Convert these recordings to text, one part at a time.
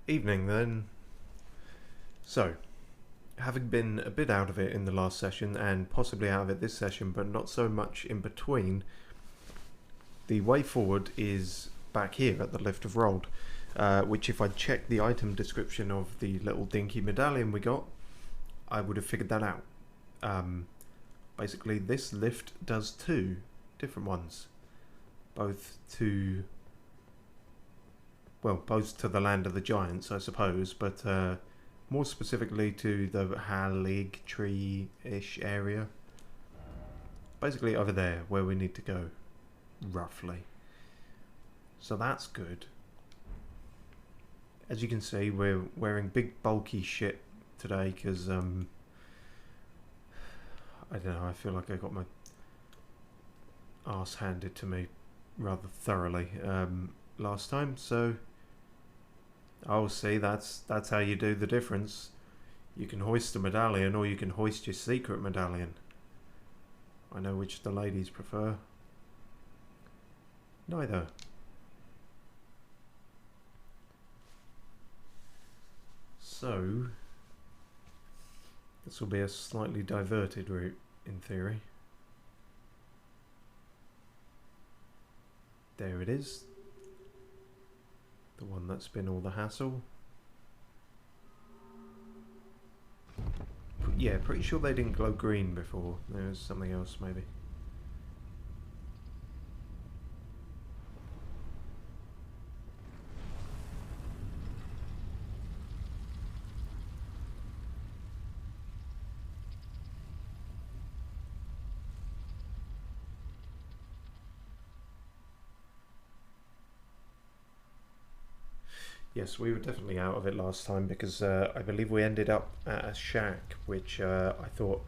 Evening then. So, having been a bit out of it in the last session and possibly out of it this session, but not so much in between, the way forward is back here at the Lift of Rold, which if I'd checked the item description of the little dinky medallion we got, I would have figured that out. Basically, this lift does two different ones, both to the land of the giants, I suppose, but more specifically to the Halig tree-ish area. Basically over there, where we need to go, roughly. So that's good. As you can see, we're wearing big bulky shit today, because, I don't know, I feel like I got my arse handed to me rather thoroughly last time, so... Oh, see, that's how you do the difference. You can hoist a medallion, or you can hoist your secret medallion. I know which the ladies prefer. Neither. So, this will be a slightly diverted route, in theory. There it is. The one that's been all the hassle. Yeah, pretty sure they didn't glow green before. There was something else, maybe. Yes, we were definitely out of it last time because I believe we ended up at a shack, which I thought,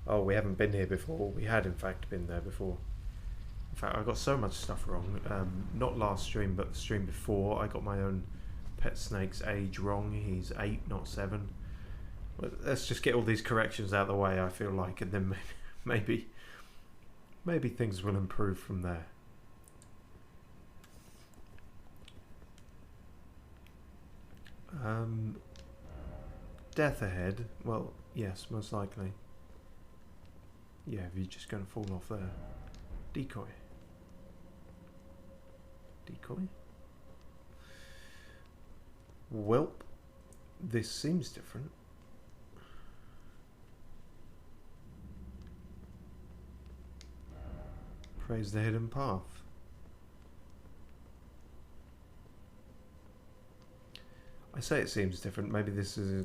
oh, we haven't been here before. We had, in fact, been there before. In fact, I got so much stuff wrong. Not last stream, but the stream before. I got my own pet snake's age wrong. He's 8, not 7. But let's just get all these corrections out of the way, I feel like, and then maybe things will improve from there. Death ahead. Well, yes, most likely. Yeah, if you're just going to fall off there. Decoy. Decoy? Welp. This seems different. Praise the hidden path. I say it seems different. Maybe this is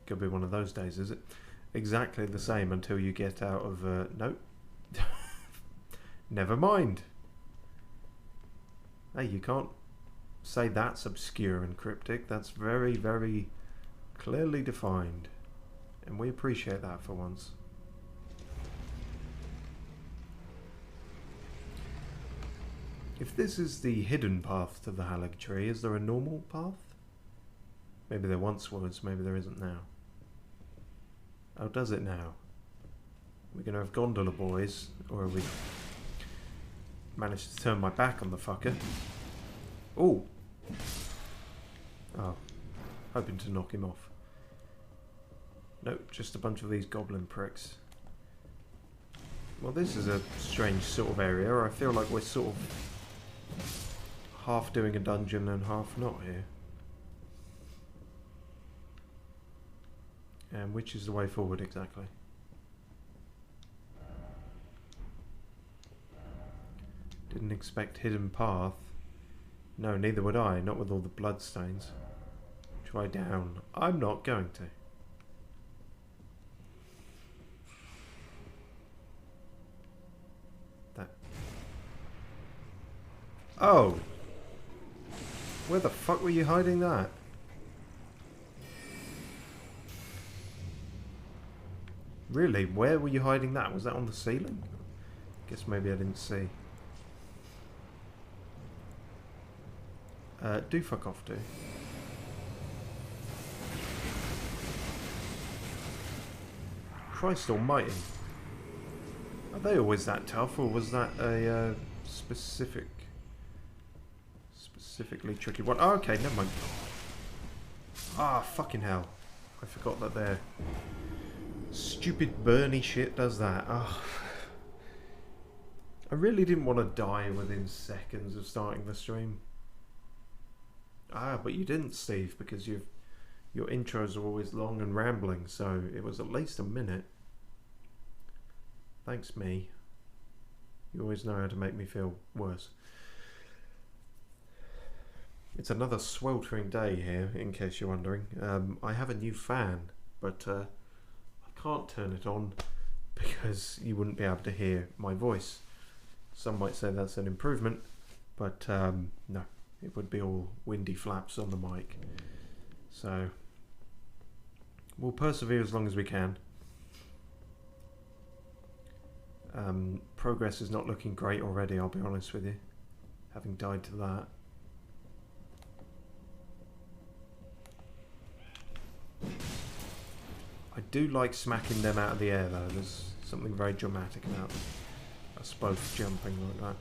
could be one of those days, is it? Exactly the same until you get out of... nope. Never mind. Hey, you can't say that's obscure and cryptic. That's very, very clearly defined. And we appreciate that for once. If this is the hidden path to the Halig tree, is there a normal path? Maybe there once was, maybe there isn't now. Oh, does it now? We're going to have gondola boys, or have we managed to turn my back on the fucker? Ooh! Oh, hoping to knock him off. Nope, just a bunch of these goblin pricks. Well, this is a strange sort of area. I feel like we're sort of half doing a dungeon and half not here. And which is the way forward exactly? Didn't expect hidden path. No, neither would I, not with all the bloodstains. Try down. I'm not going to. That. Oh! Where the fuck were you hiding that? Really? Where were you hiding that? Was that on the ceiling? Guess maybe I didn't see. Do fuck off, do. Christ almighty. Are they always that tough, or was that a specific specifically tricky one. Oh, okay, never mind. Ah, fucking hell. I forgot that their stupid Bernie shit does that. Ah. I really didn't want to die within seconds of starting the stream. Ah, but you didn't, Steve, because your intros are always long and rambling, so it was at least a minute. Thanks, me. You always know how to make me feel worse. It's another sweltering day here, in case you're wondering. I have a new fan, but I can't turn it on because you wouldn't be able to hear my voice. Some might say that's an improvement, but no, it would be all windy flaps on the mic. So we'll persevere as long as we can. Progress is not looking great already, I'll be honest with you, having died to that. I do like smacking them out of the air though, there's something very dramatic about us both jumping like that.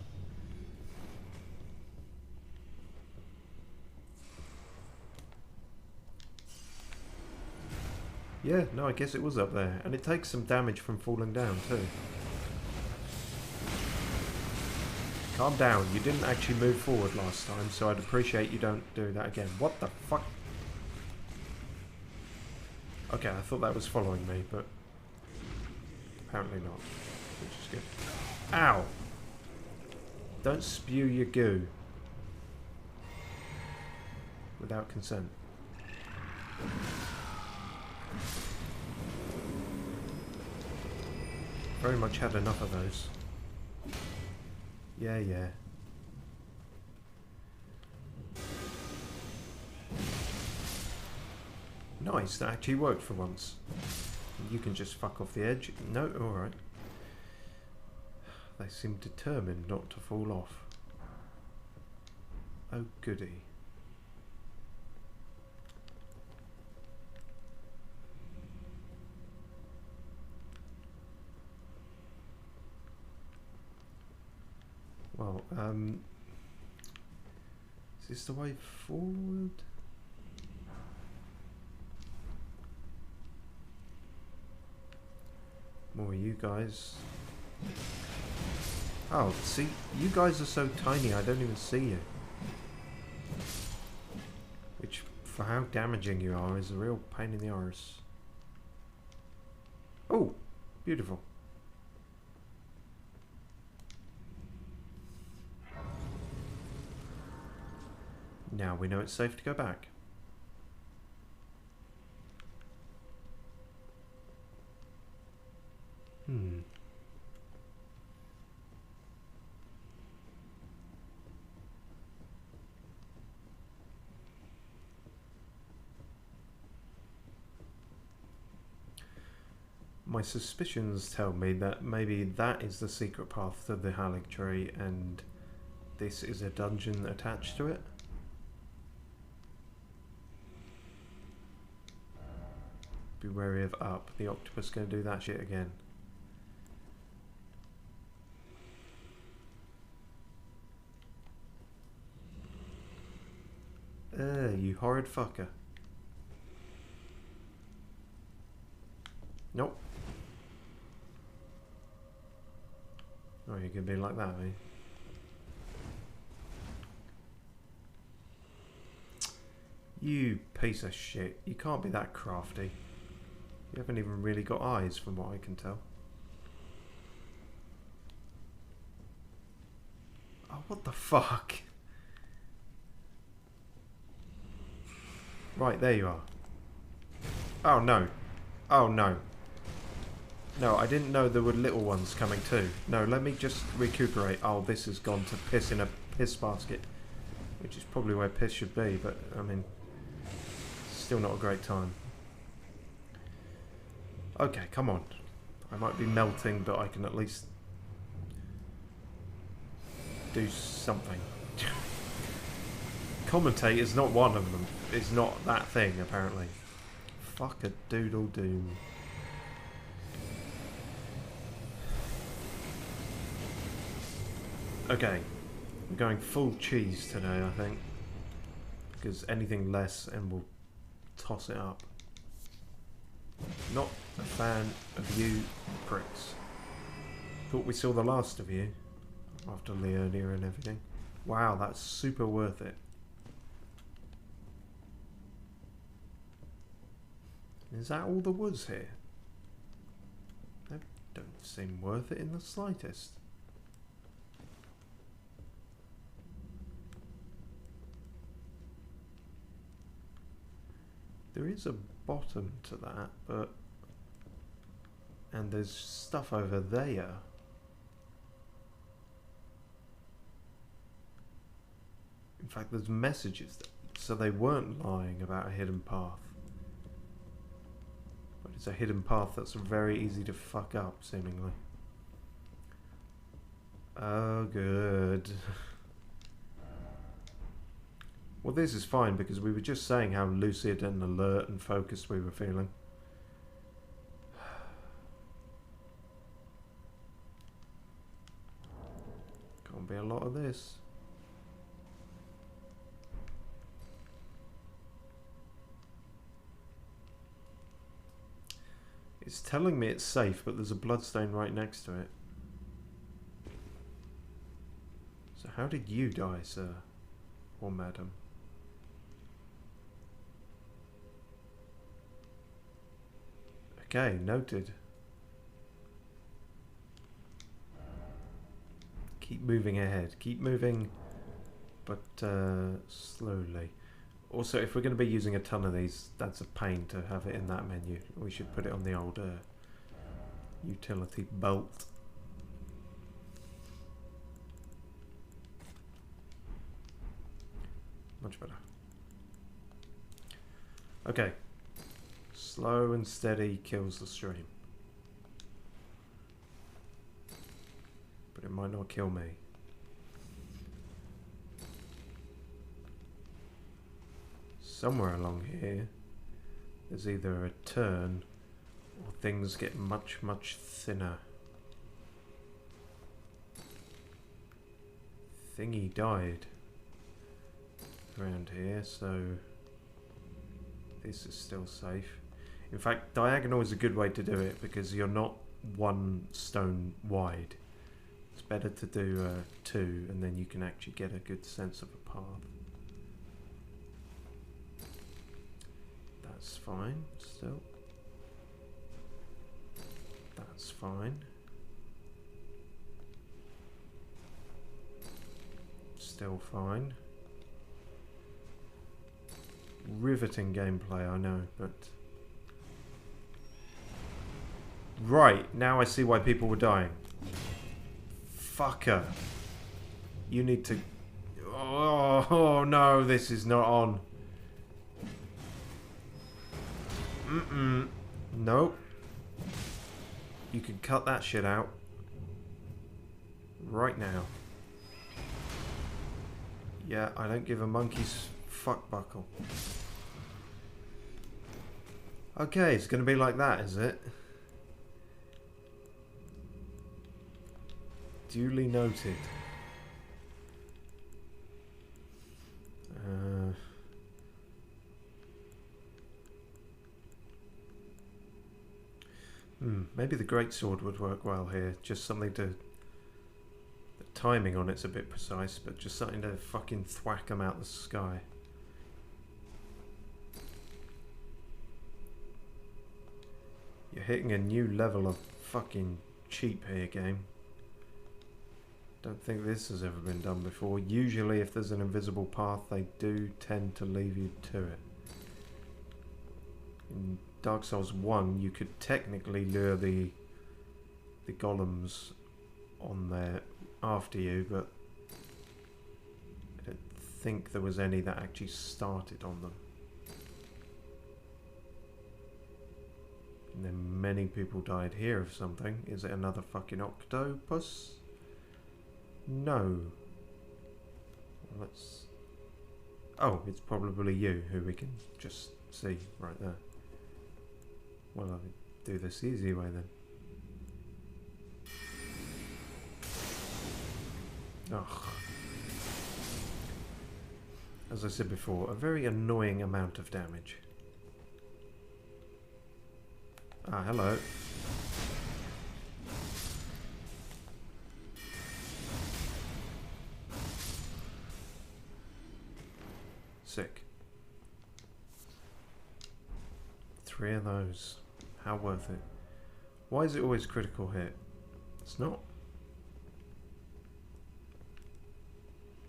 Yeah, no, I guess it was up there, and it takes some damage from falling down too. Calm down, you didn't actually move forward last time, so I'd appreciate you don't do that again. What the fuck? Okay, I thought that was following me, but apparently not, which is good. Ow! Don't spew your goo without consent. Very much had enough of those. Yeah, yeah. Nice, that actually worked for once. You can just fuck off the edge. No, alright. They seem determined not to fall off. Oh goody. Well, is this the way forward? More of you guys. Oh, see, you guys are so tiny, I don't even see you. Which, for how damaging you are, is a real pain in the arse. Oh, beautiful. Now we know it's safe to go back. My suspicions tell me that maybe that is the secret path to the Halig tree and this is a dungeon attached to it. Be wary of up. The octopus going to do that shit again. You horrid fucker. Nope. Oh, you can be like that, eh? You piece of shit. You can't be that crafty. You haven't even really got eyes from what I can tell. Oh, what the fuck? Right, there you are. Oh no. Oh no. No, I didn't know there were little ones coming too. No, let me just recuperate. Oh, this has gone to piss in a piss basket. Which is probably where piss should be, but I mean, still not a great time. Okay, come on. I might be melting, but I can at least do something. Commentate is not one of them. It's not that thing, apparently. Fuck a doodle doom. Okay. We're going full cheese today, I think. Because anything less and we'll toss it up. Not a fan of you pricks. Thought we saw the last of you after Leonia and everything. Wow, that's super worth it. Is that all there was here? That don't seem worth it in the slightest. There is a bottom to that, but... And there's stuff over there. In fact, there's messages, so they weren't lying about a hidden path. But it's a hidden path that's very easy to fuck up, seemingly. Oh, good. Well, this is fine, because we were just saying how lucid and alert and focused we were feeling. Can't be a lot of this. It's telling me it's safe, but there's a bloodstain right next to it. So how did you die, sir? Or madam? Okay, noted. Keep moving ahead. Keep moving, but slowly. Also, if we're going to be using a ton of these, that's a pain to have it in that menu. We should put it on the old utility belt. Much better. Okay. Slow and steady kills the stream. But it might not kill me. Somewhere along here, there's either a turn or things get much, much thinner. Thingy died around here, so this is still safe. In fact, diagonal is a good way to do it because you're not one stone wide. It's better to do two, and then you can actually get a good sense of a path. That's fine, still. That's fine. Still fine. Riveting gameplay, I know, but... Right, now I see why people were dying. Fucker. You need to... Oh no, this is not on. Nope. You can cut that shit out. Right now. Yeah, I don't give a monkey's fuck buckle. Okay, it's gonna be like that, is it? Duly noted. Maybe the greatsword would work well here. Just something to... The timing on it's a bit precise, but just something to fucking thwack them out the sky. You're hitting a new level of fucking cheap here, game. Don't think this has ever been done before. Usually if there's an invisible path, they do tend to leave you to it. In Dark Souls 1, you could technically lure the golems on there after you, but I don't think there was any that actually started on them. And then many people died here of something. Is it another fucking octopus? No. Well, let's... Oh, it's probably you, who we can just see right there. Well, I'll do this easy way then. Ugh. as I said before, a very annoying amount of damage. Ah, hello. Sick. 3 of those. How worth it? Why is it always critical hit? It's not.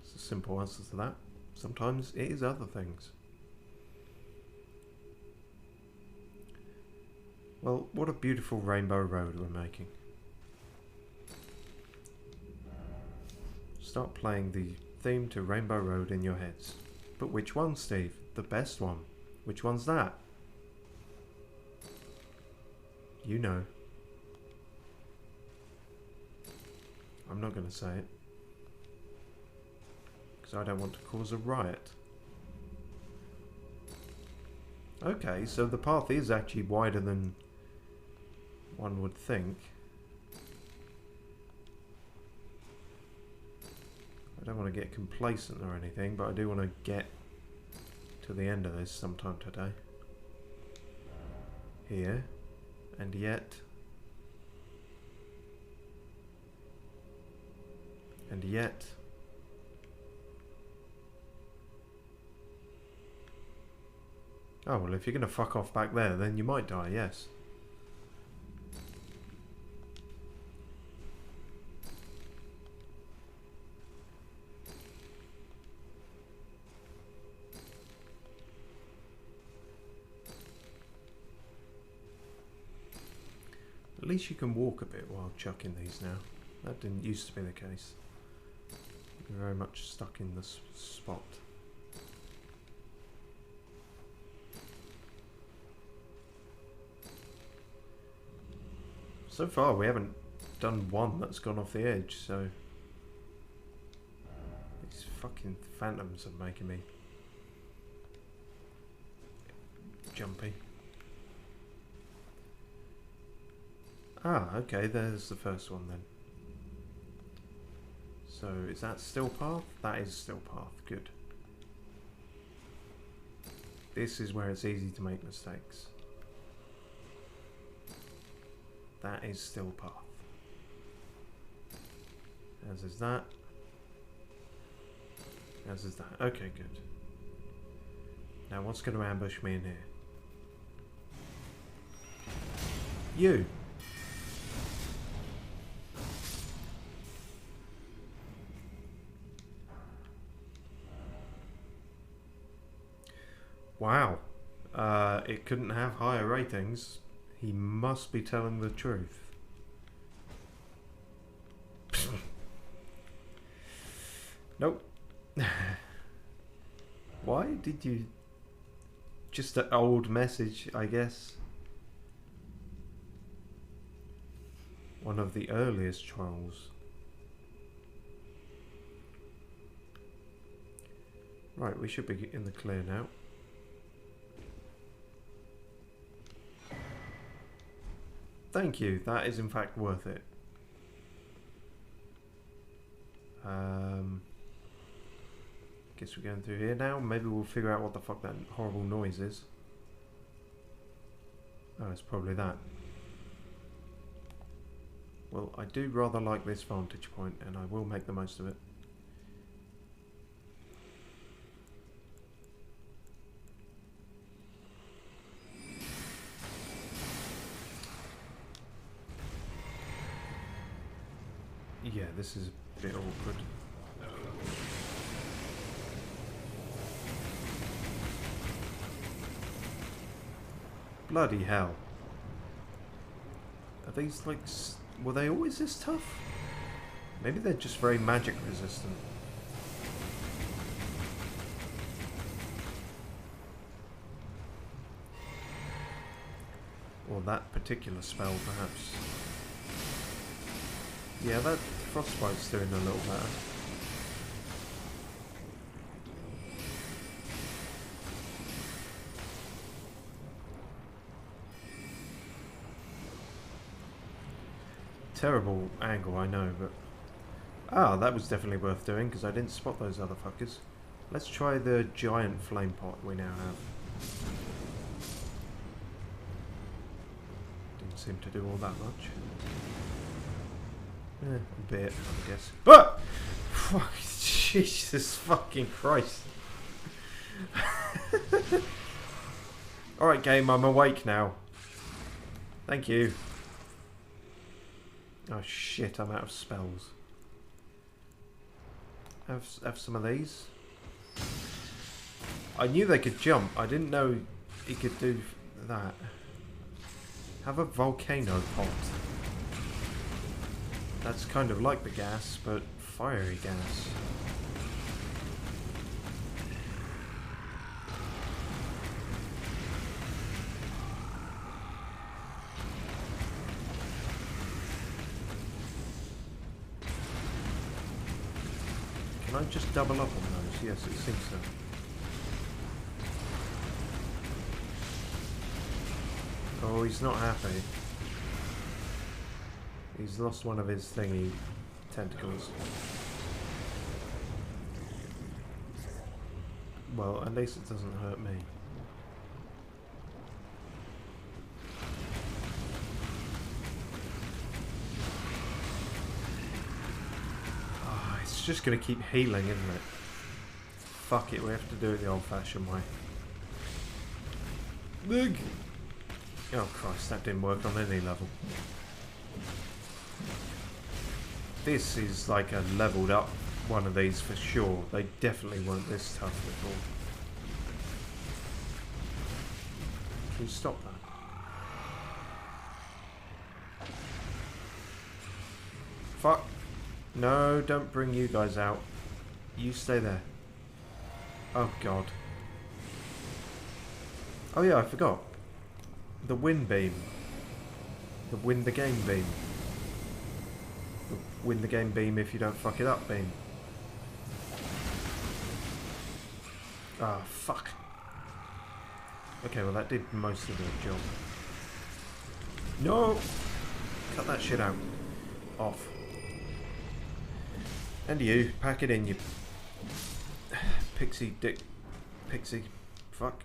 It's a simple answer to that. Sometimes it is other things. Well, what a beautiful rainbow road we're making. Start playing the theme to Rainbow Road in your heads. But which one, Steve? The best one. Which one's that? You know. I'm not going to say it. Because I don't want to cause a riot. Okay, so the path is actually wider than one would think. I don't want to get complacent or anything, but I do want to get to the end of this sometime today. Here. And yet... And yet... Oh, well, if you're going to fuck off back there, then you might die, yes. At least you can walk a bit while chucking these now. That didn't used to be the case. You're very much stuck in this spot. So far we haven't done one that's gone off the edge, so... These fucking phantoms are making me... jumpy. Ah, okay, there's the first one then. So, is that still path? That is still path, good. This is where it's easy to make mistakes. That is still path. As is that. As is that. Okay, good. Now what's going to ambush me in here? You! Wow. It couldn't have higher ratings. He must be telling the truth. Nope. Why did you... Just an old message, I guess. One of the earliest trolls. Right, we should be in the clear now. Thank you, that is in fact worth it. Guess we're going through here now. Maybe we'll figure out what the fuck that horrible noise is. Oh, it's probably that. Well, I do rather like this vantage point, and I will make the most of it. Yeah, this is a bit awkward. Bloody hell. Are these like... Were they always this tough? Maybe they're just very magic resistant. Or that particular spell, perhaps. Yeah, that frostbite's doing a little better. Terrible angle, I know, but... Ah, that was definitely worth doing, because I didn't spot those other fuckers. Let's try the giant flame pot we now have. Didn't seem to do all that much. A bit, I guess. Ah! Fuck, Jesus fucking Christ. Alright game, I'm awake now. Thank you. Oh shit, I'm out of spells. Have some of these. I knew they could jump. I didn't know he could do that. Have a volcano pot. That's kind of like the gas, but fiery gas. Can I just double up on those? Yes, it seems so. Oh, he's not happy. He's lost one of his thingy tentacles. Well, at least it doesn't hurt me. Oh, it's just going to keep healing, isn't it? Fuck it, we have to do it the old-fashioned way. Big. Oh Christ, that didn't work on any level. This is like a leveled up one of these for sure. They definitely weren't this tough before. Can you stop that? Fuck. No, don't bring you guys out. You stay there. Oh God. Oh yeah, I forgot. The wind beam. The win the game beam. The win the game beam if you don't fuck it up beam. Ah, fuck. Okay, well that did most of the job. No! Cut that shit out. Off. And you, pack it in, you pixie dick. Pixie. Fuck.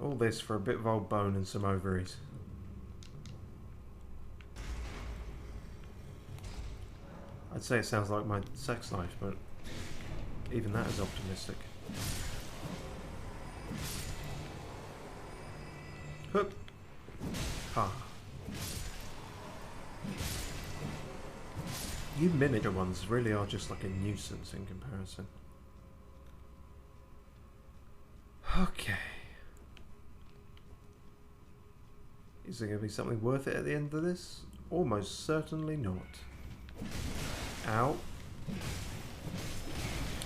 All this for a bit of old bone and some ovaries. I'd say it sounds like my sex life, but even that is optimistic. Hup. Ha. You miniature ones really are just like a nuisance in comparison. Okay. Is there going to be something worth it at the end of this? Almost certainly not. Ow.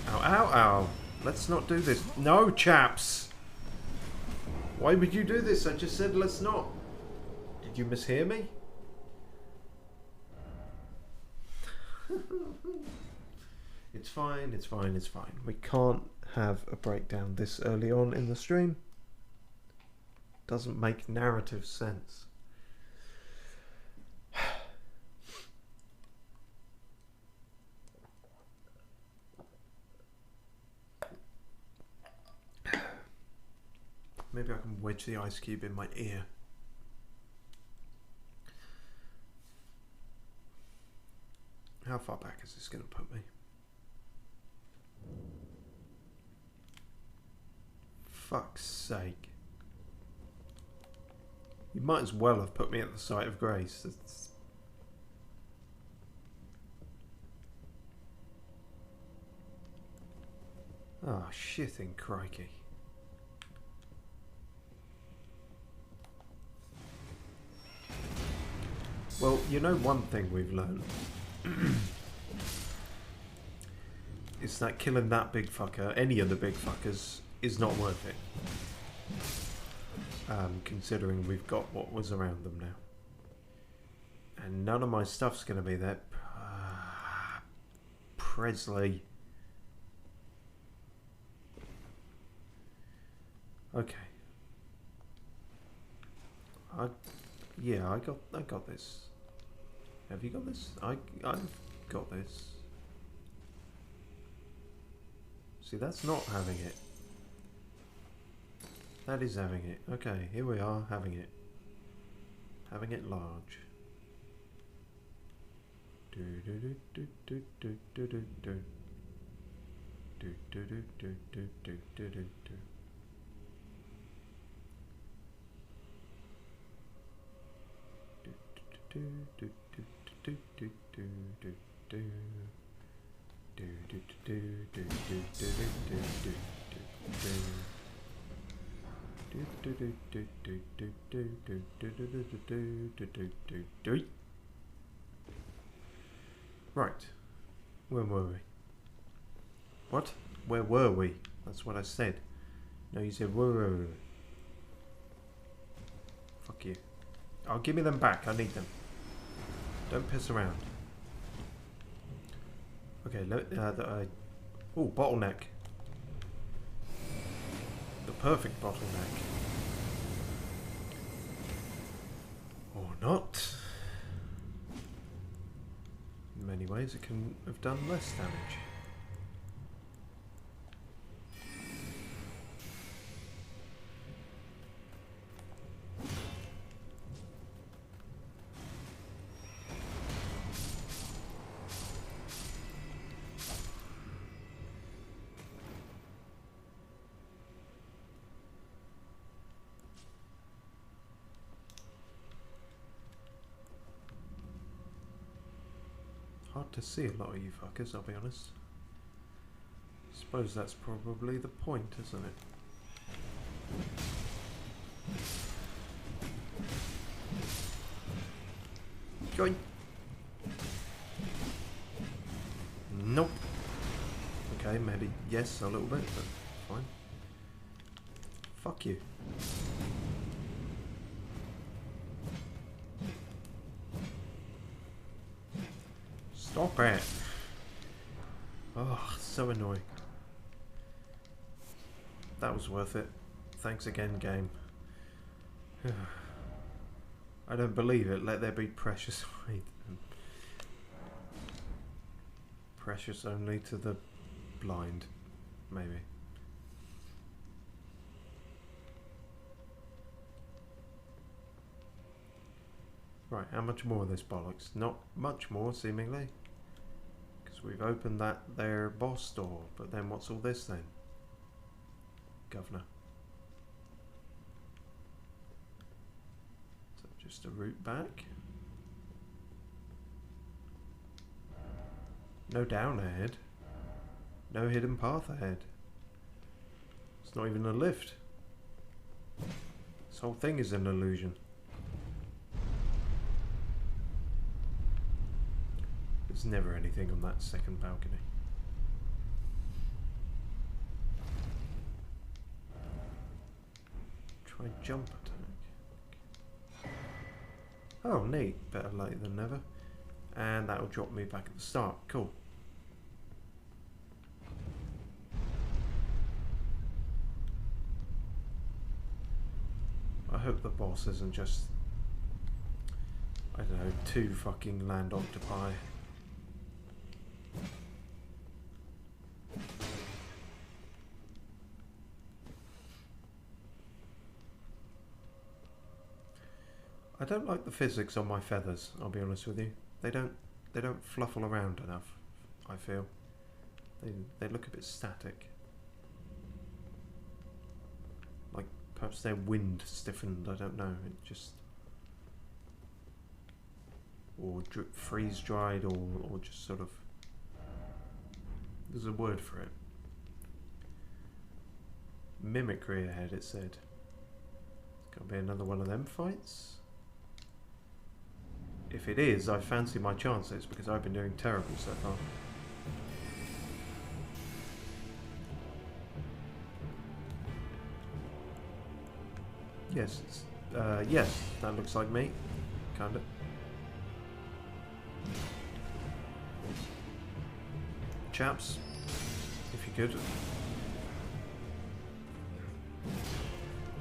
Ow, ow, ow. Let's not do this. No, chaps! Why would you do this? I just said let's not. Did you mishear me? It's fine, it's fine, it's fine. We can't have a breakdown this early on in the stream. Doesn't make narrative sense. Maybe I can wedge the ice cube in my ear. How far back is this going to put me? Fuck's sake. You might as well have put me at the site of grace. It's... Oh, shitting crikey. Well, you know one thing we've learned. It's that killing that big fucker, any of the big fuckers, is not worth it. Considering we've got what was around them now. And none of my stuff's going to be there. Presley. Okay. Yeah, I got this. Have you got this? I've got this. See, that's not having it. That is having it. Okay, here we are, having it. Having it large. Do do do do do do do do do. Do do do do do do do do do. Do do do do do do do do. Do do do do do do do do do do. Do do do do do do do do do do do do do. Right. Where were we? What? Where were we? That's what I said. No, you said where were we? Fuck you. Oh, give me them back. I need them. Don't piss around. Okay, oh, bottleneck. The perfect bottleneck. Or not. In many ways, it can have done less damage. Hard to see a lot of you fuckers, I'll be honest. Suppose that's probably the point, isn't it? Join. Nope. Okay, maybe yes a little bit, but fine. Fuck you. Stop it! Oh, so annoying. That was worth it. Thanks again, game. I don't believe it. Let there be precious. Wait. Precious only to the blind. Maybe. Right, how much more of this bollocks? Not much more, seemingly. We've opened that there boss door, but then what's all this then? Governor. So just a route back. No down ahead. No hidden path ahead. It's not even a lift. This whole thing is an illusion. There's never anything on that second balcony. Try jump attack. Oh, neat. Better late than never. And that'll drop me back at the start. Cool. I hope the boss isn't just, I don't know, 2 fucking land octopi. I don't like the physics on my feathers, I'll be honest with you. They don't fluffle around enough, I feel. They look a bit static. Like perhaps their wind stiffened, I don't know. It just, or freeze dried, or just sort of, there's a word for it. Mimicry ahead, it said. Gonna be another one of them fights. If it is, I fancy my chances because I've been doing terrible so far. Yes, it's, yes, that looks like me, kinda. Chaps, if you could.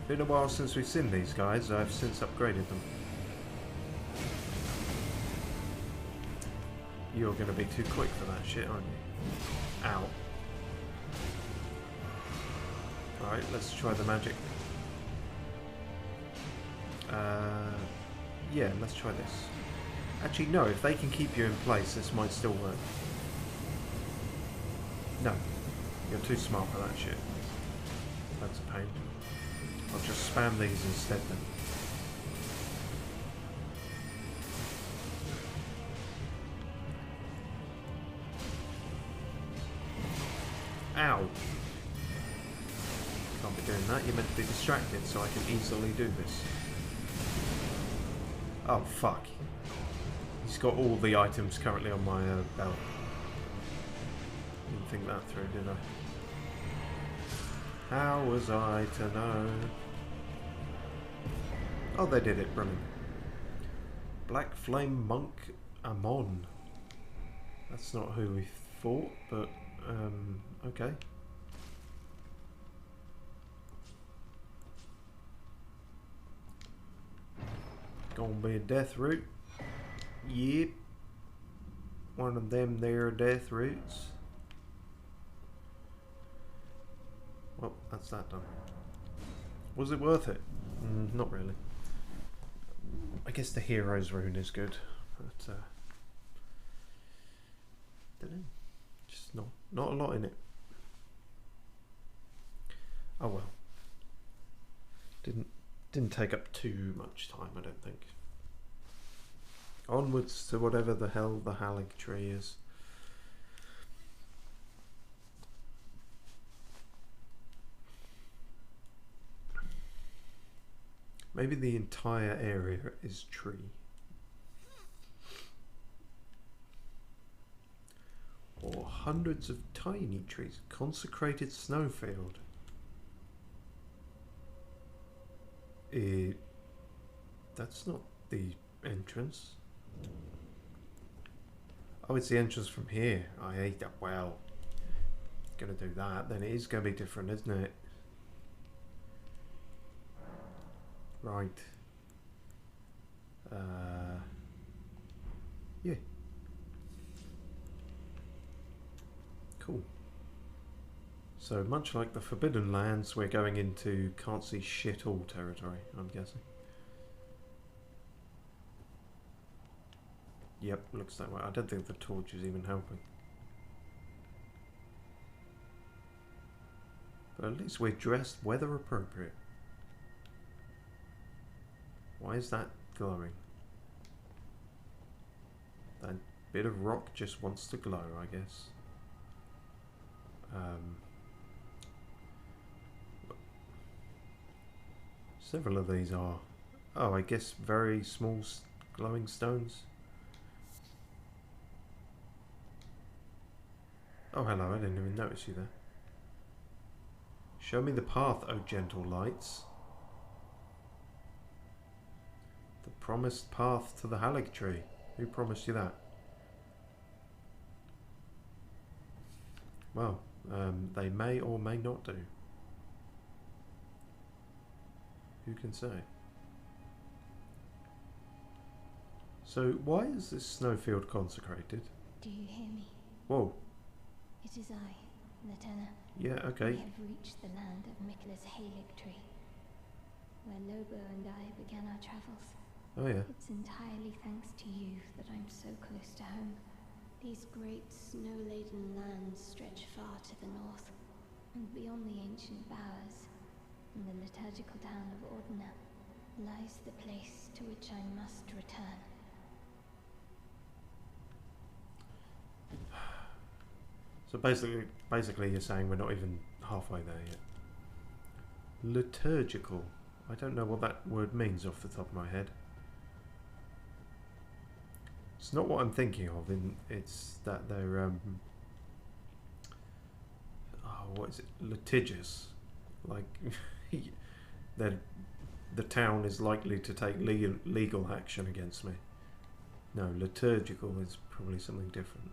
Been a while since we've seen these guys. I've since upgraded them. You're going to be too quick for that shit, aren't you? Ow. Alright, let's try the magic. Yeah, let's try this. Actually, no, if they can keep you in place, this might still work. No, you're too smart for that shit. That's a pain. I'll just spam these instead then. Ow! Can't be doing that, you're meant to be distracted so I can easily do this. Oh fuck. He's got all the items currently on my belt. Didn't think that through, did I? How was I to know? Oh, they did it, brilliant. Black Flame Monk Amon. That's not who we thought, but okay. Gonna be a death route. Yep. One of them there death routes. Well, that's that done. Was it worth it? Not really. I guess the hero's rune is good, but don't know. Just not a lot in it. Oh well. Didn't take up too much time, I don't think. Onwards to whatever the hell the Halig tree is. Maybe the entire area is tree. Or hundreds of tiny trees. Consecrated snowfield. That's not the entrance. Oh, it's the entrance from here. I hate that. Well, gonna do that. Then it is gonna be different, isn't it? Right. Yeah. Cool. So much like the Forbidden Lands, we're going into can't see shit all territory, I'm guessing. Yep, looks that way. I don't think the torch is even helping. But at least we're dressed weather appropriate. Why is that glowing? That bit of rock just wants to glow, I guess. Several of these are, oh, I guess very small glowing stones. Oh, hello, I didn't even notice you there. Show me the path, O gentle lights. The promised path to the Halig tree. Who promised you that? Well, they may or may not do. Who can say? So, why is this snowfield consecrated? Do you hear me? Whoa. It is I, Lieutenant. Yeah, okay. We have reached the land of Miquella's Halig tree, where Lobo and I began our travels. Oh yeah. It's entirely thanks to you that I'm so close to home. These great snow-laden lands stretch far to the north, and beyond the ancient bowers, in the liturgical town of Ordina, lies the place to which I must return. So basically you're saying we're not even halfway there yet. Liturgical. I don't know what that word means off the top of my head. It's not what I'm thinking of. It's that they're oh, what is it? Litigious. Like that the town is likely to take legal action against me. No, liturgical is probably something different.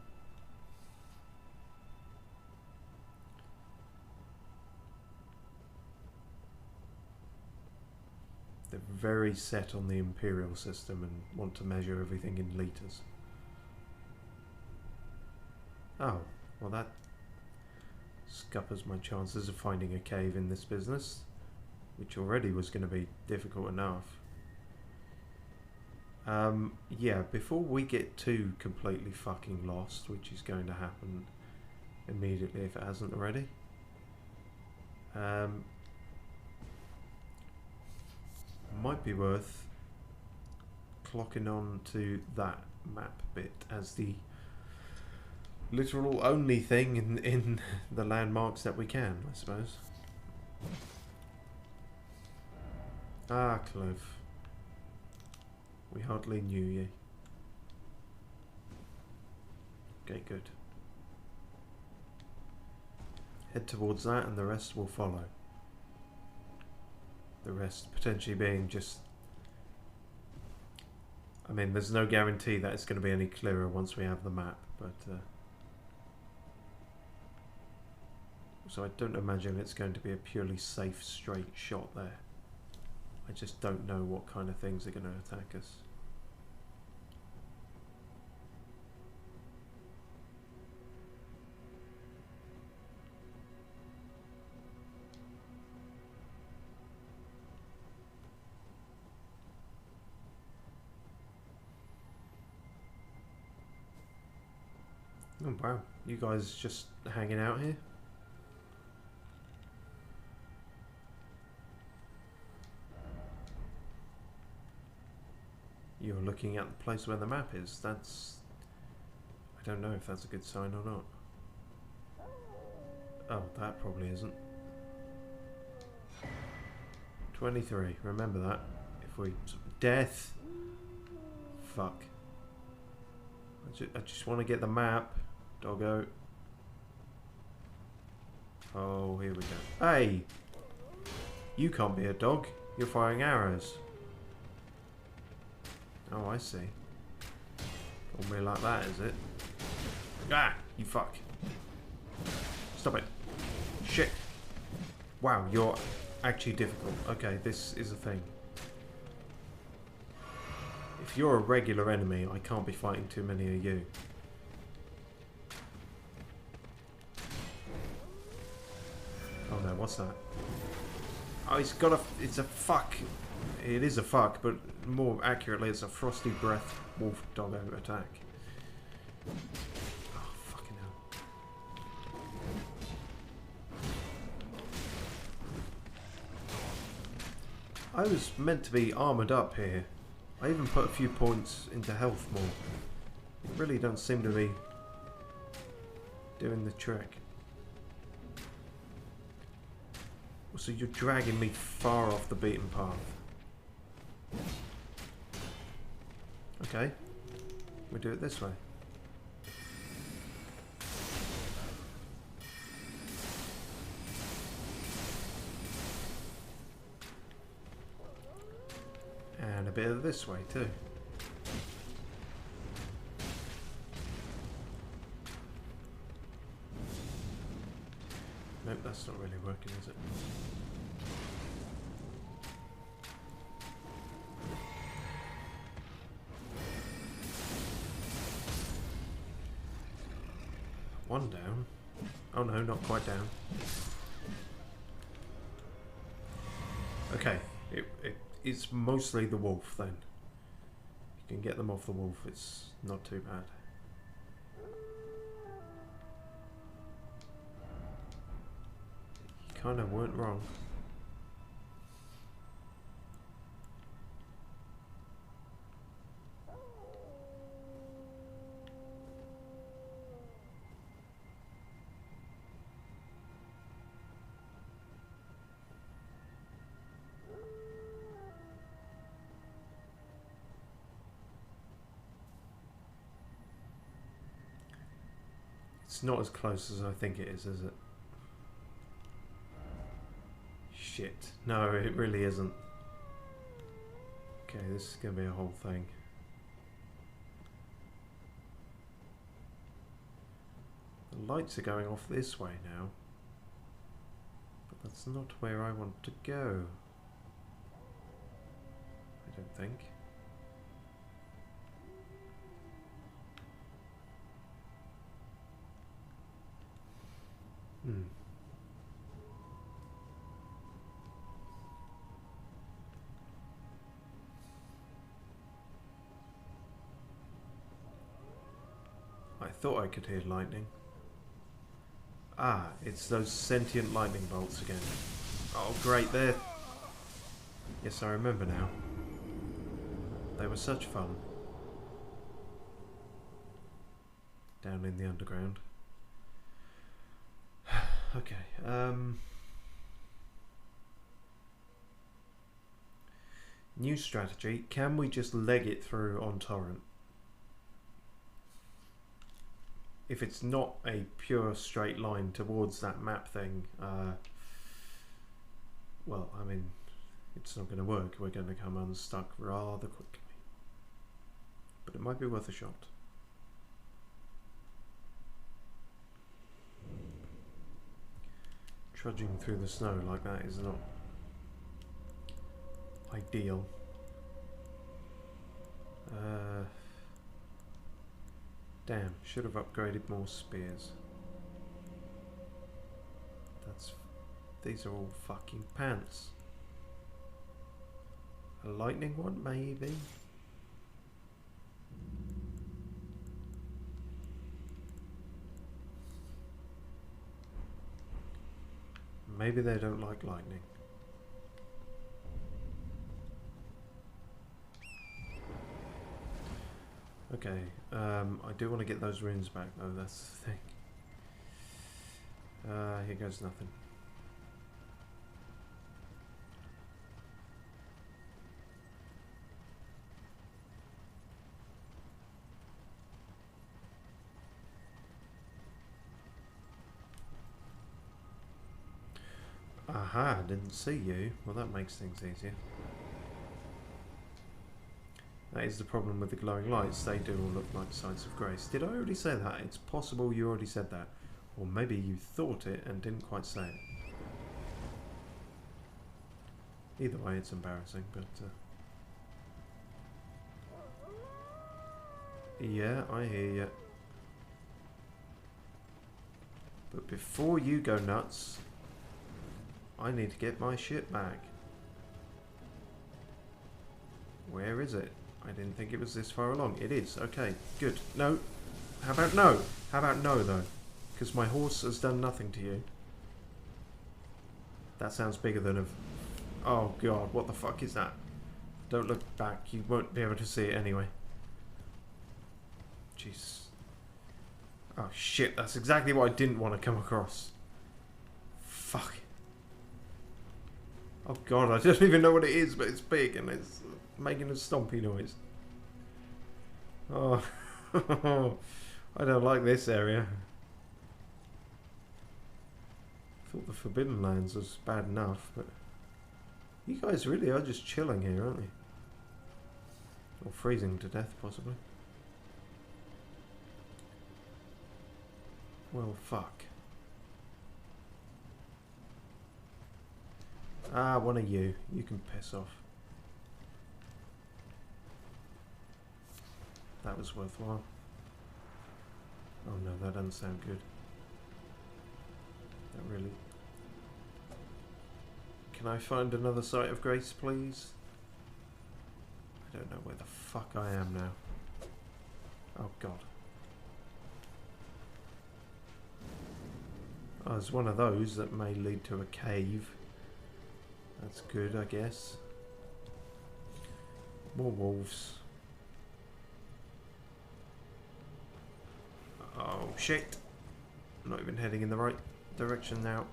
They're very set on the imperial system and want to measure everything in litres. scuppers my chances of finding a cave in this business, which already was going to be difficult enough. Yeah, before we get too completely fucking lost, which is going to happen immediately if it hasn't already. Might be worth clocking on to that map bit as the literal only thing in the landmarks that we can, I suppose. Ah, Clove. We hardly knew ye. Okay, good. Head towards that and the rest will follow. The rest potentially being just... I mean, there's no guarantee that it's going to be any clearer once we have the map, but... so I don't imagine it's going to be a purely safe, straight shot there. I just don't know what kind of things are going to attack us. Oh wow, you guys just hanging out here? You're looking at the place where the map is. That's... I don't know if that's a good sign or not. Oh, that probably isn't. 23, remember that. If we... Death! Fuck. I just want to get the map. Doggo. Oh, here we go. Hey! You can't be a dog. You're firing arrows. Oh, I see. Call me like that, is it? Ah! You fuck. Stop it. Shit. Wow, you're actually difficult. Okay, this is a thing. If you're a regular enemy, I can't be fighting too many of you. Oh no, what's that? Oh, it's got a... It's a fuck. It is a fuck, but more accurately, it's a frosty breath wolf doggo attack. Oh, fucking hell. I was meant to be armoured up here. I even put a few points into health more. It really don't seem to be doing the trick. So you're dragging me far off the beaten path. Okay, we do it this way. And a bit of this way too. Nope, that's not really working, is it? One down. Oh no, not quite down. Okay, it's mostly the wolf then. You can get them off the wolf, it's not too bad. You kind of weren't wrong. It's not as close as I think it is it? Shit. No, it really isn't. Okay, this is going to be a whole thing. The lights are going off this way now. But that's not where I want to go. I don't think. thought I could hear lightning. Ah, it's those sentient lightning bolts again. Oh great, there. Yes, I remember now. They were such fun. Down in the underground. Okay, new strategy. Can we just leg it through on torrent? If it's not a pure straight line towards that map thing, well, I mean, it's not going to work. We're going to come unstuck rather quickly. But it might be worth a shot. Trudging through the snow like that is not ideal. Damn, should have upgraded more spears. These are all fucking pants. A lightning one, maybe? Maybe they don't like lightning. Okay, I do want to get those runes back though, that's the thing. Here goes nothing. Aha, didn't see you. Well, that makes things easier. That is the problem with the glowing lights. They do all look like signs of grace. Did I already say that? It's possible you already said that. Or maybe you thought it and didn't quite say it. Either way, it's embarrassing, but... yeah, I hear you. But before you go nuts... I need to get my shit back. Where is it? I didn't think it was this far along. It is. Okay, good. No. How about no? How about no, though? Because my horse has done nothing to you. That sounds bigger than a... oh, God. What the fuck is that? Don't look back. You won't be able to see it anyway. Jeez. Oh, shit. That's exactly what I didn't want to come across. Fuck. Oh god, I don't even know what it is, but it's big and it's making a stompy noise. Oh, I don't like this area. I thought the Forbidden Lands was bad enough, but you guys really are just chilling here, aren't you? Or freezing to death, possibly. Well, fuck. Ah, one of you. You can piss off. That was worthwhile. Oh no, that doesn't sound good. That really... Can I find another site of grace, please? I don't know where the fuck I am now. Oh god. Oh, there's one of those that may lead to a cave. That's good, I guess. More wolves. Oh shit! I'm not even heading in the right direction now.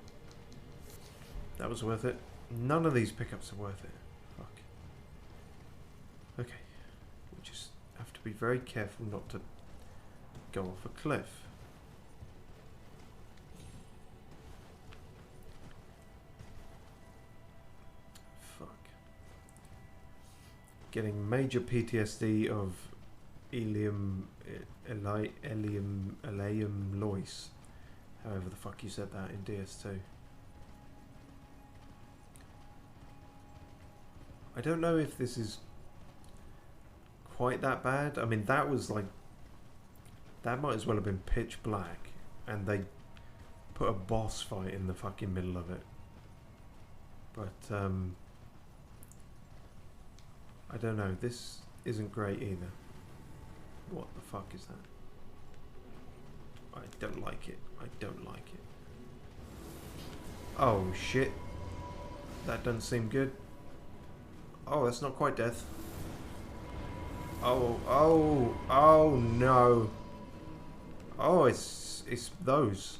That was worth it. None of these pickups are worth it. Fuck. Okay. We just have to be very careful not to go off a cliff. Getting major PTSD of Elium Lois. However the fuck you said that in DS2. I don't know if this is quite that bad. I mean, that was like... that might as well have been pitch black. And they put a boss fight in the fucking middle of it. But, I don't know, this isn't great either. What the fuck is that? I don't like it. I don't like it. Oh shit. That doesn't seem good. Oh, that's not quite death. Oh no. Oh, it's those.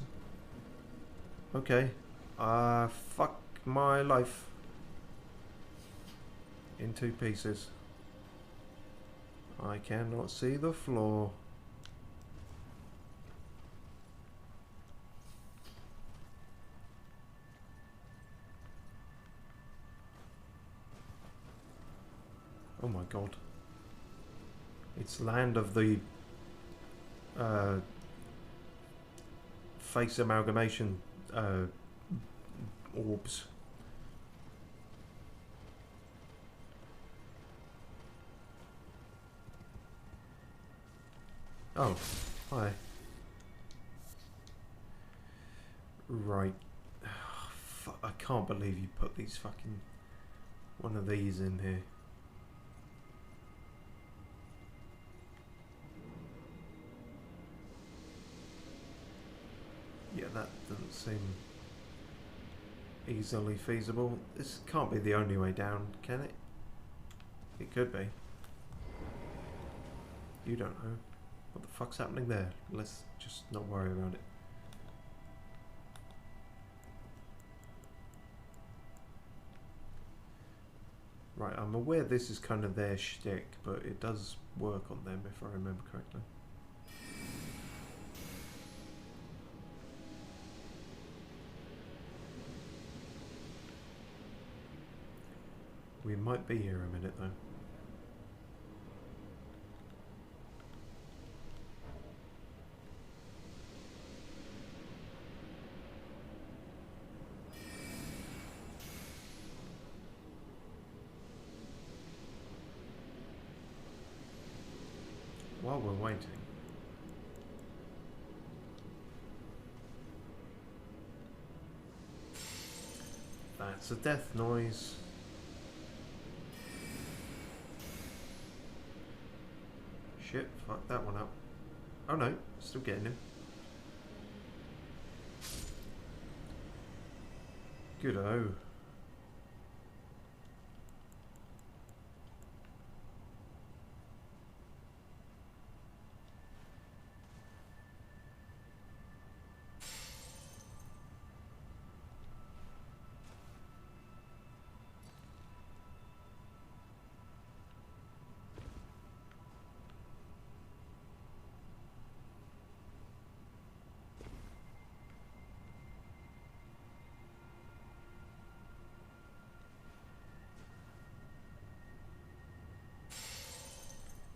Okay. Fuck my life. In 2 pieces. I cannot see the floor. Oh my god. It's land of the face amalgamation orbs. Oh, hi. Right. I can't believe you put these fucking one of these in here. Yeah, that doesn't seem easily feasible. This can't be the only way down, can it? It could be. You don't know. What the fuck's happening there? Let's just not worry about it. Right, I'm aware this is kind of their shtick, but it does work on them if I remember correctly. We might be here a minute though. While we're waiting, that's a death noise. Shit, fuck that one up. Oh no, still getting him. Good-o.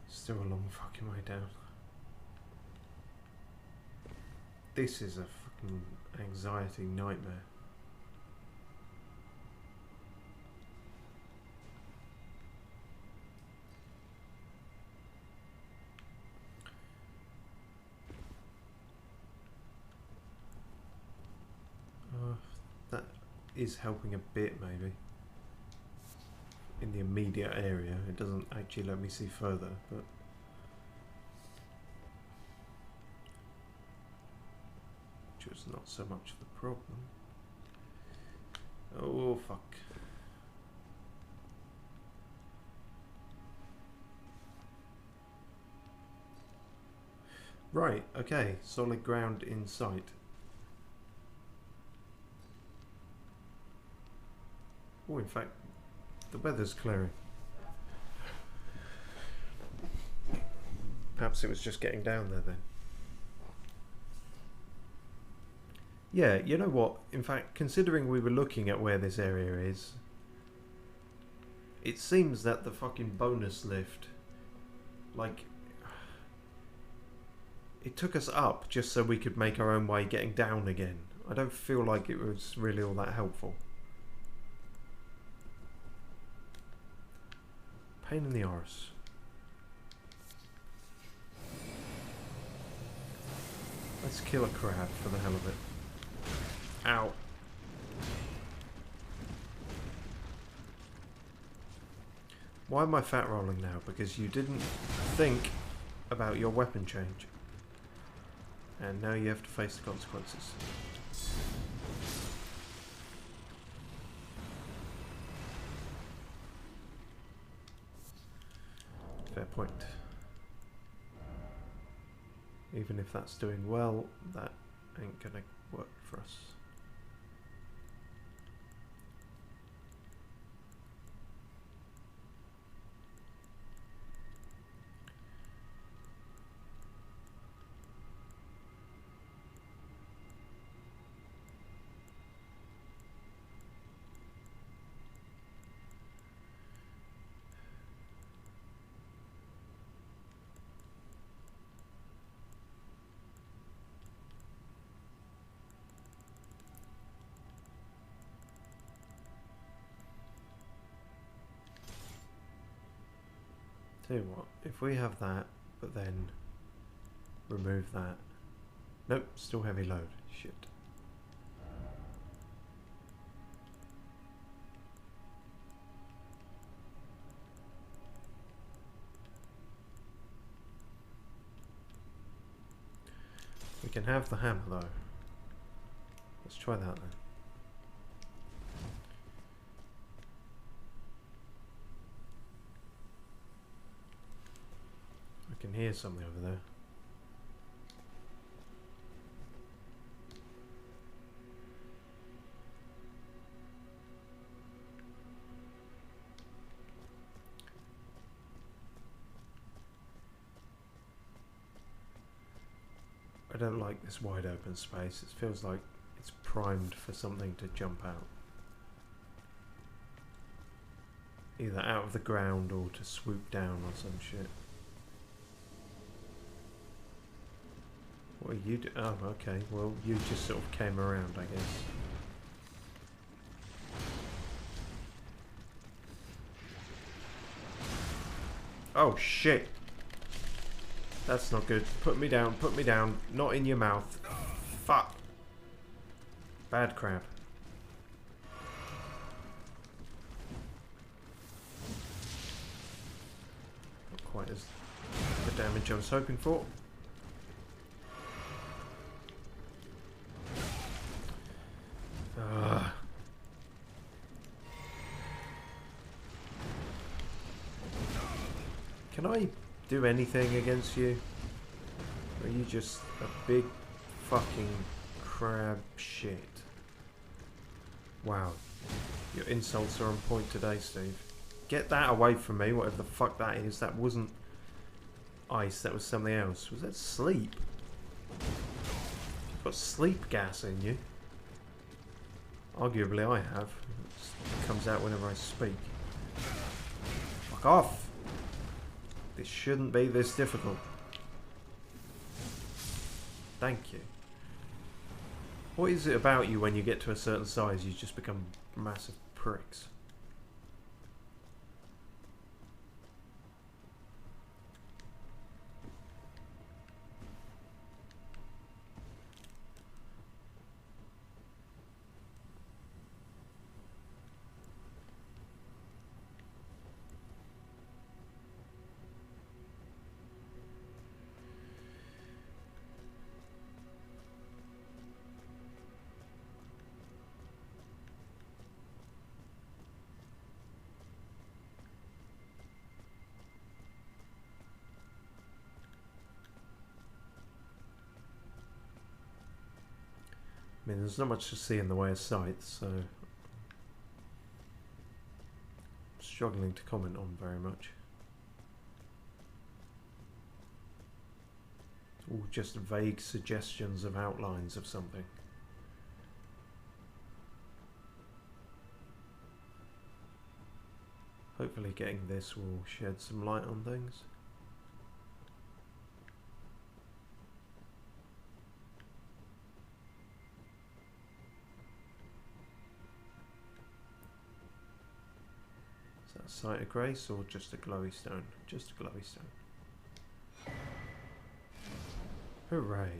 Still a long fucking way down. This is a fucking anxiety nightmare. That is helping a bit, maybe. In the immediate area, it doesn't actually let me see further, but which is not so much the problem. Oh fuck. Right, okay, solid ground in sight. Oh, in fact, the weather's clearing. Perhaps it was just getting down there then. Yeah, you know what? In fact, considering we were looking at where this area is, it seems that the fucking bonus lift, like, it took us up just so we could make our own way getting down again. I don't feel like it was really all that helpful. Pain in the arse. Let's kill a crab for the hell of it. Ow. Why am I fat rolling now? Because you didn't think about your weapon change. And now you have to face the consequences. Fair point. Even if that's doing well, that ain't gonna work for us. Tell you what, if we have that, but then remove that. Nope, still heavy load. Shit. We can have the hammer though. Let's try that then. I can hear something over there. I don't like this wide open space. It feels like it's primed for something to jump out. Either out of the ground or to swoop down or some shit. What are you doing? Oh, okay. Well, you just sort of came around, I guess. Oh, shit. That's not good. Put me down, put me down. Not in your mouth. Fuck. Bad crab. Not quite as the damage I was hoping for. Can I do anything against you? Or are you just a big fucking crab shit? Wow. Your insults are on point today, Steve. Get that away from me, whatever the fuck that is. That wasn't ice, that was something else. Was that sleep? You've got sleep gas in you. Arguably I have. It comes out whenever I speak. Fuck off! This shouldn't be this difficult. Thank you. What is it about you when you get to a certain size you just become massive pricks? I mean, there's not much to see in the way of sights, so I'm struggling to comment on very much. All just vague suggestions of outlines of something. Hopefully getting this will shed some light on things. Is that a sight of grace or just a glowy stone? Just a glowy stone. Hooray.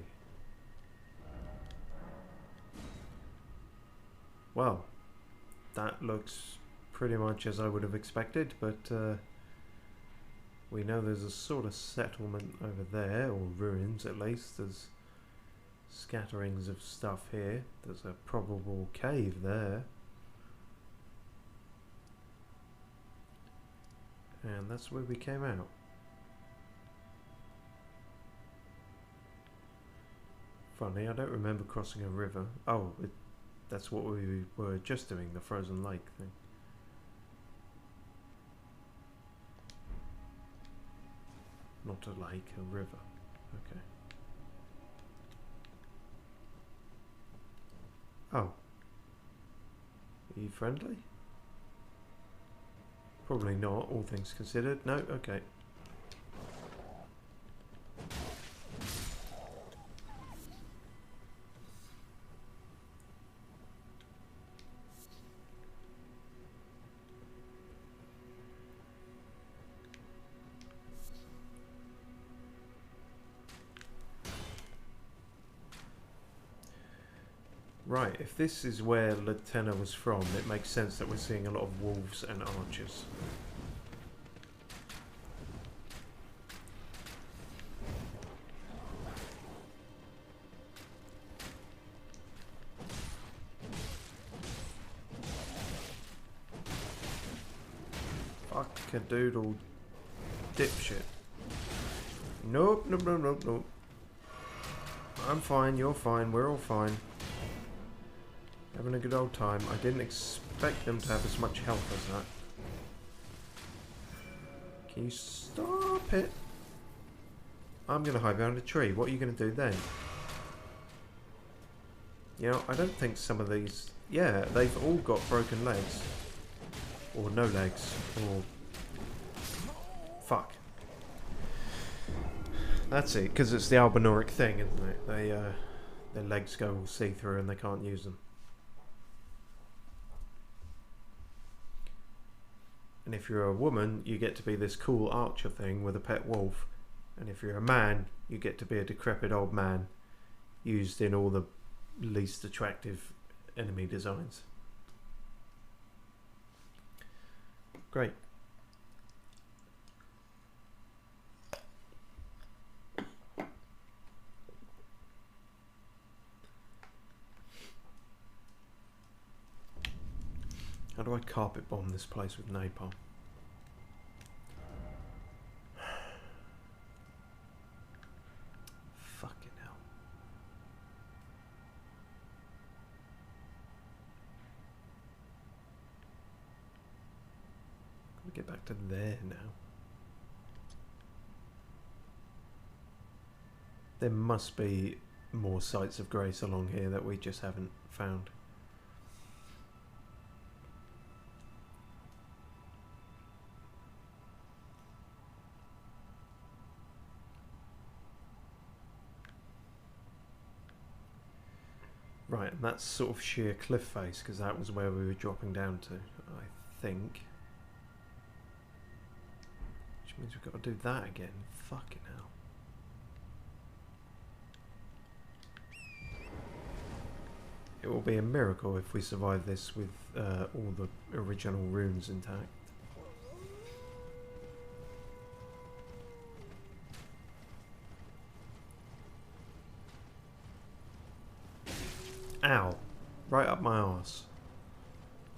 Well, that looks pretty much as I would have expected, but we know there's a sort of settlement over there, or ruins at least. There's scatterings of stuff here. There's a probable cave there. And that's where we came out. Funny, I don't remember crossing a river. Oh, that's what we were just doing, the frozen lake thing. Not a lake, a river. Okay. Oh. Are you friendly? Probably not, all things considered. No, okay. Right, if this is where Lieutenant was from, it makes sense that we're seeing a lot of wolves and archers. Fuck-a-doodle dipshit. Nope, nope, nope, nope, nope. I'm fine, you're fine, we're all fine. Having a good old time. I didn't expect them to have as much health as that. Can you stop it? I'm going to hide behind a tree. What are you going to do then? You know, I don't think some of these... Yeah, they've all got broken legs. Or no legs. Or... Fuck. That's it, because it's the albinoric thing, isn't it? Their legs go all see-through and they can't use them. And if you're a woman, you get to be this cool archer thing with a pet wolf. And if you're a man, you get to be a decrepit old man used in all the least attractive enemy designs. Great. How do I carpet bomb this place with napalm? Fucking hell. Gotta get back to there now. There must be more sites of grace along here that we just haven't found. Right, and that's sort of sheer cliff face, because that was where we were dropping down to, I think. Which means we've got to do that again. Fucking hell. It will be a miracle if we survive this with all the original runes intact. Ow. Right up my arse.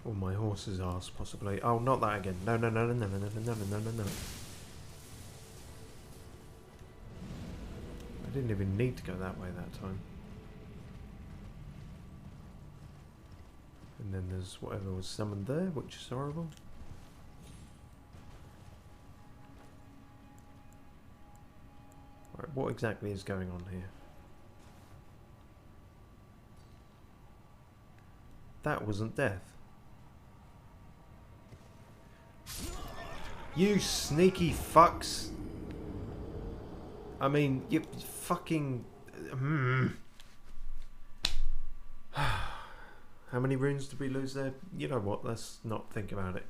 Or my horse's arse, possibly. Oh, not that again. No, no, no, no, no, no, no, no, no, no, no. I didn't even need to go that way that time. And then there's whatever was summoned there, which is horrible. Right, what exactly is going on here? That wasn't death. You sneaky fucks. I mean, you fucking... How many runes did we lose there? You know what, let's not think about it.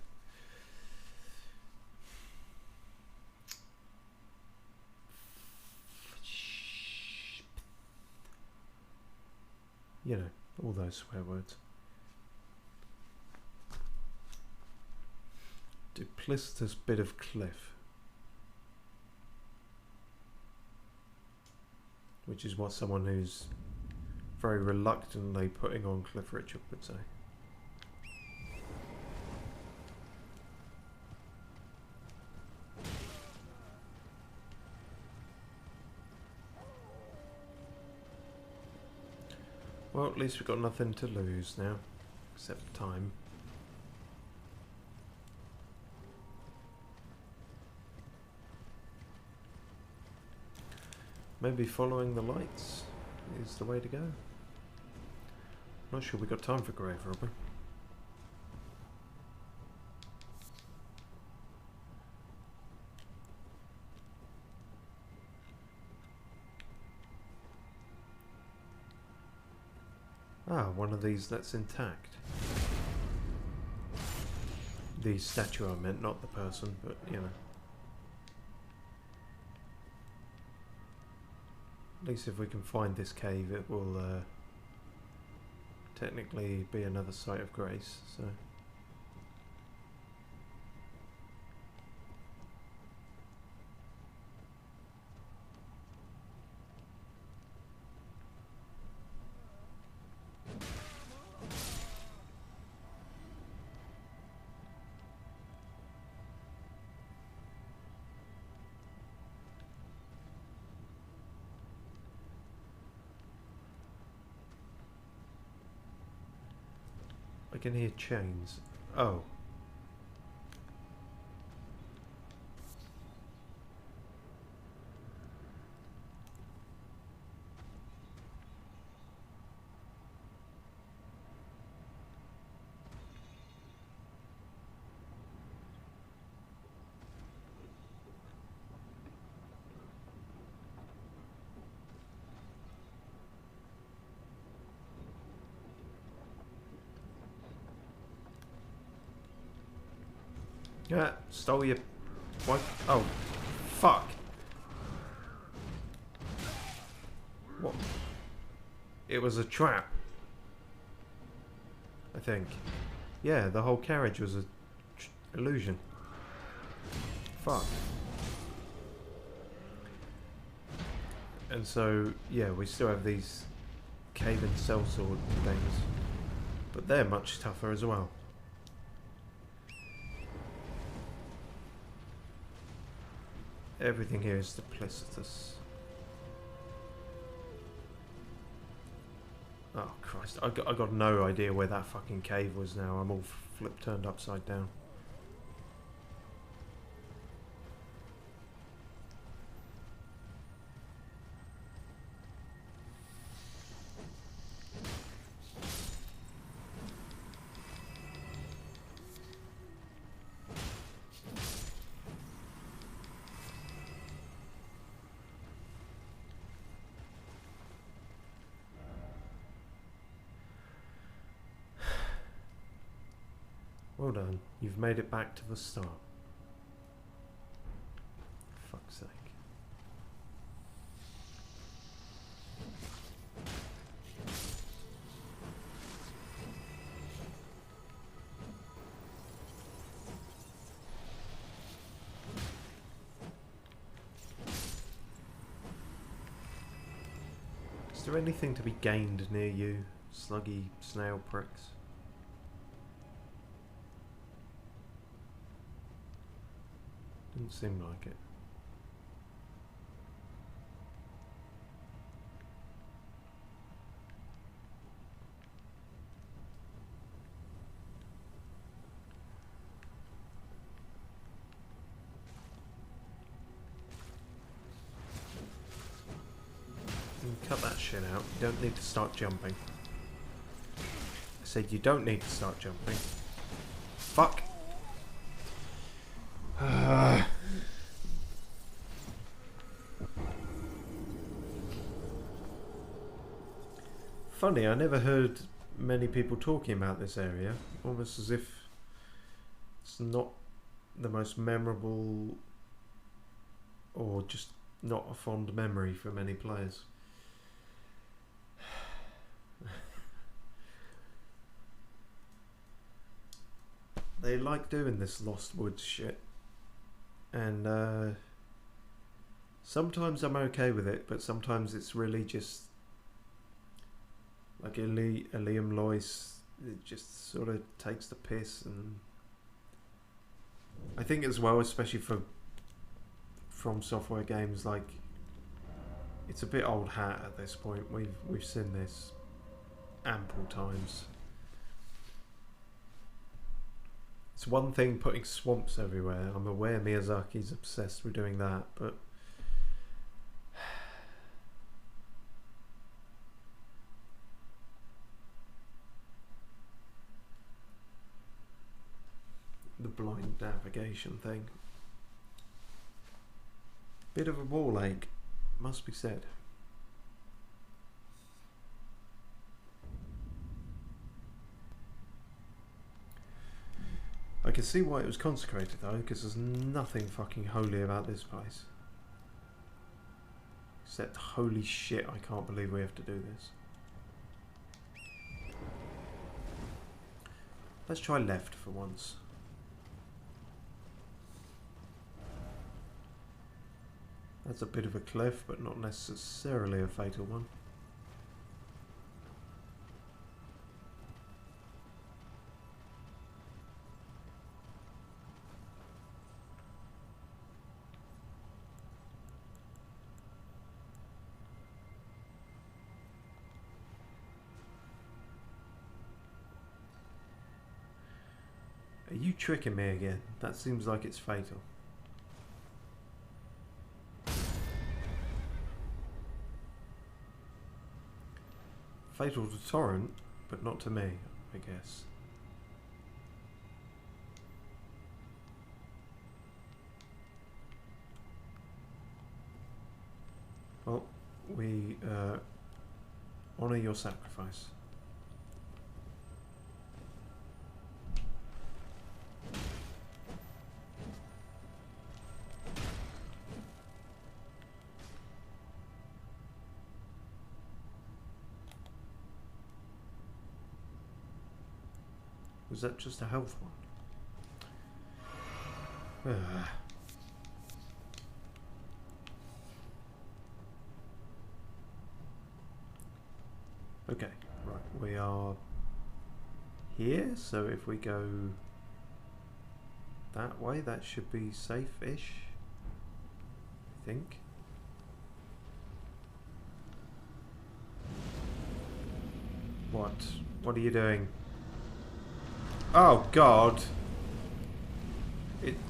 You know, all those swear words. Duplicitous bit of cliff. Which is what someone who's very reluctantly putting on Cliff Richard would say. Well, at least we've got nothing to lose now, except time. Maybe following the lights is the way to go. Not sure we got time for grave robbery. Ah, one of these that's intact. The statue I meant, not the person, but you know. At least if we can find this cave, it will technically be another site of grace, so. I can hear chains. Oh. Yeah, stole your... What? Oh, fuck. What? It was a trap. I think. Yeah, the whole carriage was a illusion. Fuck. And so, yeah, we still have these cave-in sellsword things. But they're much tougher as well. Everything here is duplicitous. Oh Christ, I got no idea where that fucking cave was now. I'm all turned upside down. Well done. You've made it back to the start. For fuck's sake. Is there anything to be gained near you, sluggy snail pricks? Didn't seem like it. Cut that shit out. You don't need to start jumping. I said you don't need to start jumping. Fuck! Funny, I never heard many people talking about this area. Almost as if it's not the most memorable or just not a fond memory for many players. They like doing this Lost Woods shit. And sometimes I'm okay with it, but sometimes it's really just Like Liam Loyce, it just sort of takes the piss, and I think as well, especially for From Software games, like it's a bit old hat at this point. We've seen this ample times. It's one thing putting swamps everywhere. I'm aware Miyazaki's obsessed with doing that, but the blind navigation thing. Bit of a ball ache, must be said. I can see why it was consecrated though, because there's nothing fucking holy about this place. Except, holy shit, I can't believe we have to do this. Let's try left for once. That's a bit of a cliff, but not necessarily a fatal one. Are you tricking me again? That seems like it's fatal. Fatal to Torrent, but not to me, I guess. Well, we honour your sacrifice. Was that just a health one? Okay, right, we are here, so if we go that way, that should be safe-ish, I think. What? What are you doing? Oh god!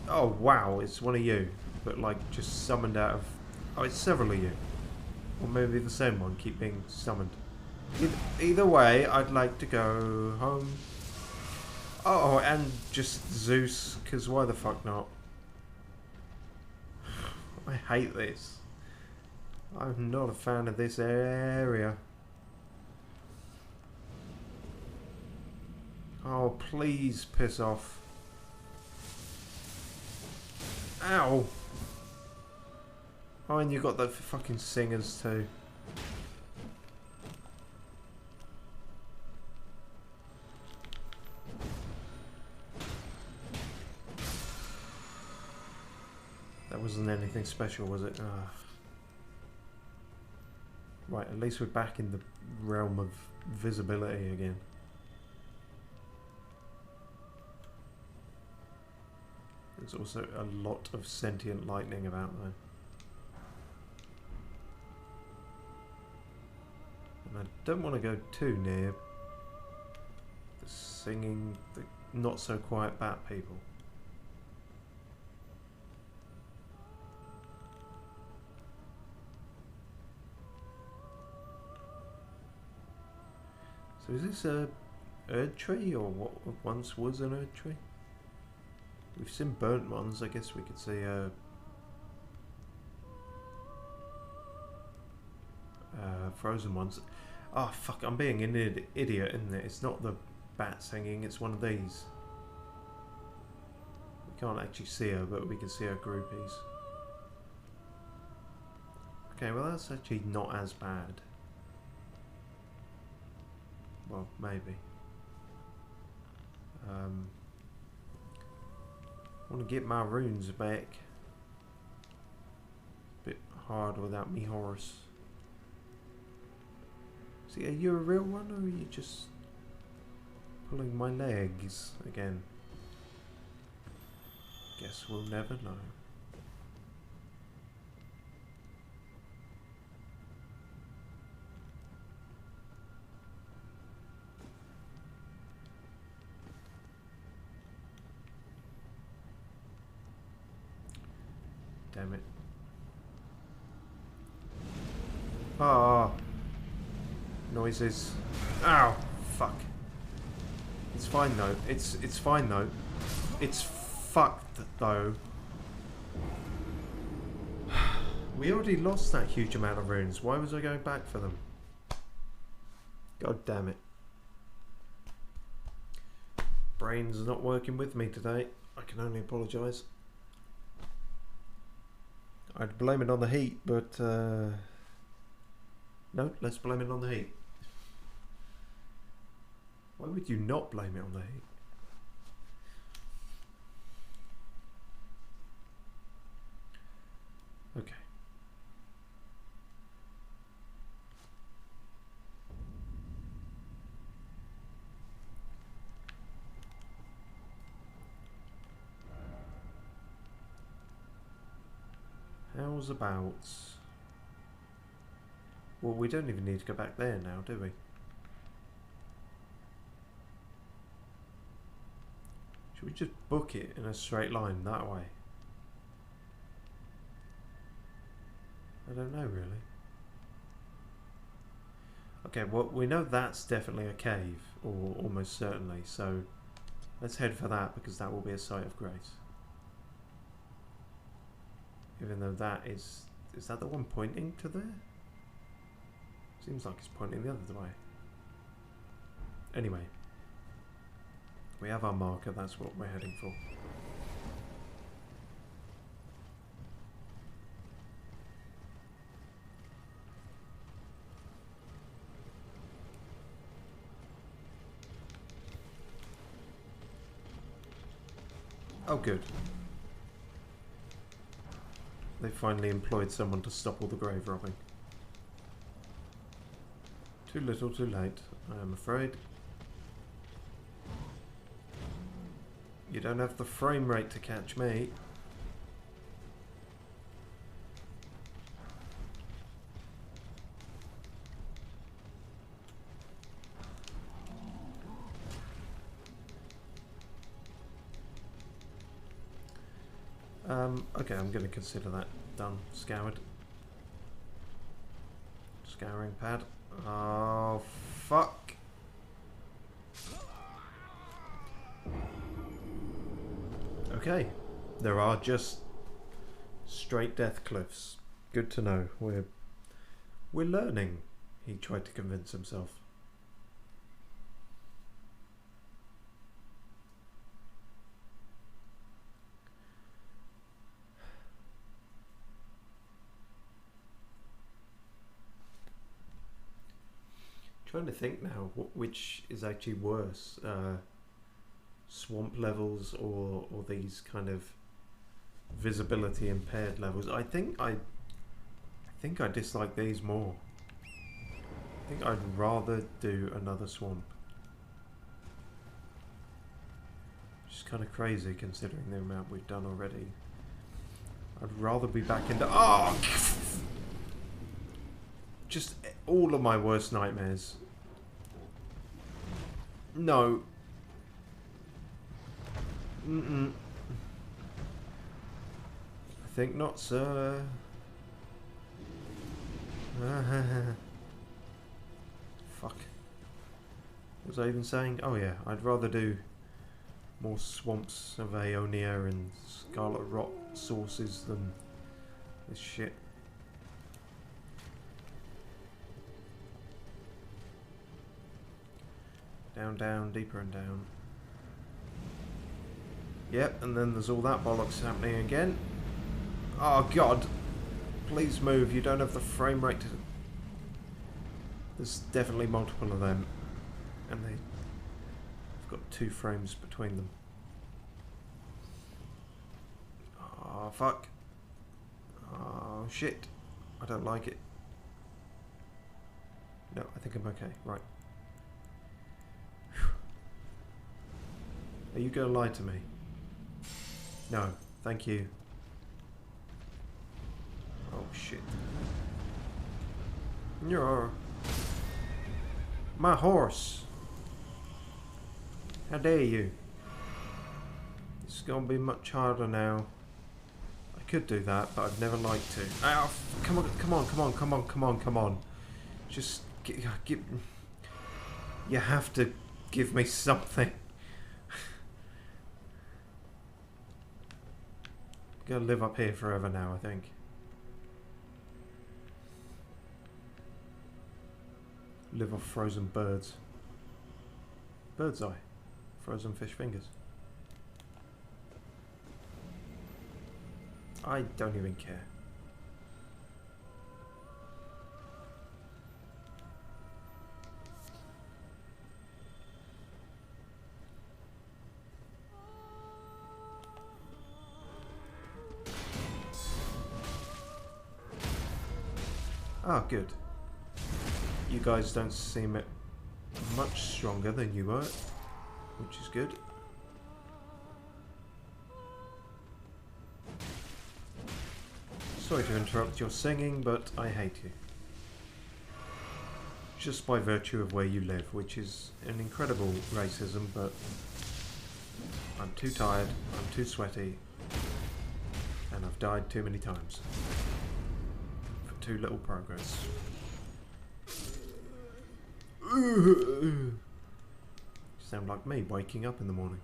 Oh wow, it's one of you, but like just summoned out of... Oh, it's several of you. Or maybe the same one, keep being summoned. Either way, I'd like to go home. Oh, and just Zeus, because why the fuck not? I hate this. I'm not a fan of this area. Oh, please piss off. Ow! Oh, and you got the fucking singers too. That wasn't anything special, was it? Ugh. Right, at least we're back in the realm of visibility again. There's also a lot of sentient lightning about though. And I don't want to go too near the singing, the not so quiet bat people. So is this a Erd tree, or what once was an Erd tree? We've seen burnt ones, I guess we could see frozen ones. Oh fuck, I'm being an idiot, isn't it? It's not the bat singing, it's one of these. We can't actually see her, but we can see her groupies. Okay, well that's actually not as bad. Well, maybe. I want to get my runes back. Bit hard without me horse. See, are you a real one or are you just pulling my legs again? Guess we'll never know. Damn it. Ah. Noises. Ow. Fuck. It's fine though. It's fine though. It's fucked though. We already lost that huge amount of runes. Why was I going back for them? God damn it. Brain's not working with me today. I can only apologise. I'd blame it on the heat, but no, let's blame it on the heat. Why would you not blame it on the heat? Okay. How's about... Well, we don't even need to go back there now, do we? Should we just book it in a straight line that way? I don't know, really. Okay, well, we know that's definitely a cave, or almost certainly, so let's head for that, because that will be a site of grace. Even though that is that the one pointing to there? Seems like it's pointing the other way. Anyway, we have our marker, that's what we're heading for. Oh, good. They finally employed someone to stop all the grave robbing. Too little, too late, I am afraid. You don't have the frame rate to catch me. Okay, I'm going to consider that done. Scoured. Scouring pad. Oh, fuck. Okay. There are just straight death cliffs. Good to know. We're learning, he tried to convince himself. Trying to think now which is actually worse, swamp levels or these kind of visibility impaired levels. I think I dislike these more. I think I'd rather do another swamp. Which is kind of crazy considering the amount we've done already. I'd rather be back into just all of my worst nightmares. No. I think not, sir. Fuck. What was I even saying? Oh yeah, I'd rather do more swamps of Aeonia and Scarlet Rot sources than this shit. Down, down, deeper and down. Yep, and then there's all that bollocks happening again. Oh god. Please move, you don't have the frame rate to... There's definitely multiple of them. And they've got 2 frames between them. Oh fuck. Oh shit. I don't like it. No, I think think I'm okay. Right. Are you gonna lie to me? No. Thank you. Oh shit. You're my horse. How dare you? It's gonna be much harder now. I could do that, but I'd never like to. Ow, come on, come on, come on, come on, come on, come on. Just give. You have to give me something. Gotta live up here forever now, I think. Live off frozen birds. Bird's eye. Frozen fish fingers. I don't even care. Ah, good. You guys don't seem much stronger than you were, which is good. Sorry to interrupt your singing, but I hate you. Just by virtue of where you live, which is an incredible racism, but I'm too tired, I'm too sweaty, and I've died too many times. For too little progress. You sound like me waking up in the morning.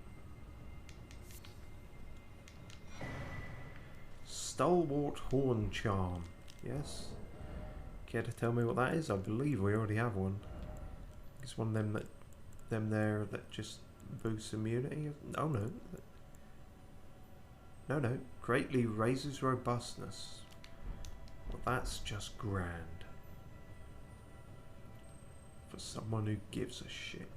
Stalwart Horn Charm. Yes? Care to tell me what that is? I believe we already have one. It's one of them there that just boosts immunity. Oh no. No. Greatly raises robustness. Well, that's just grand. For someone who gives a shit.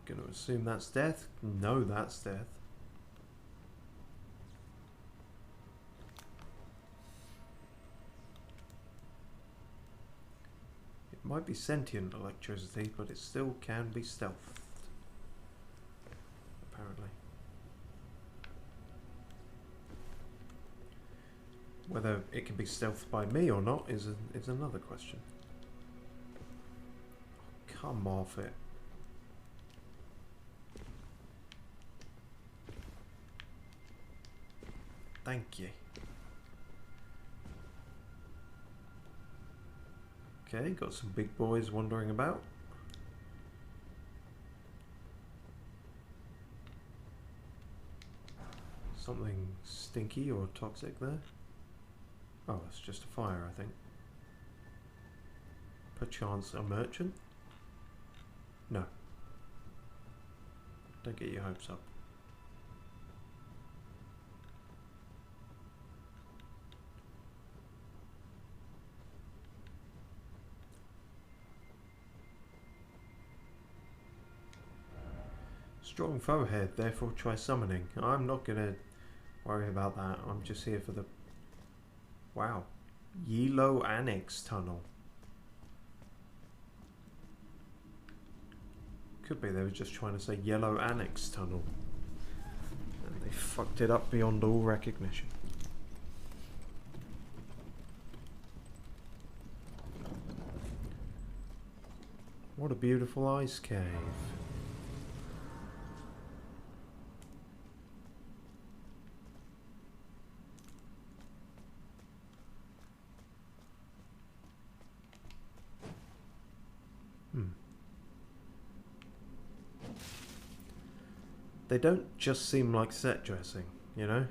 Gonna assume that's death? No, that's death. It might be sentient electricity, but it still can be stealthed. Apparently. Whether it can be stealthed by me or not is another question. Oh, come off it. Thank you. Okay, got some big boys wandering about. Something stinky or toxic there. Oh, it's just a fire, I think. Perchance a merchant? No. Don't get your hopes up. Strong forehead, therefore try summoning. I'm not gonna worry about that. I'm just here for the... Wow. Yellow Annex Tunnel. Could be they were just trying to say Yellow Annex Tunnel. And they fucked it up beyond all recognition. What a beautiful ice cave. They don't just seem like set dressing, you know?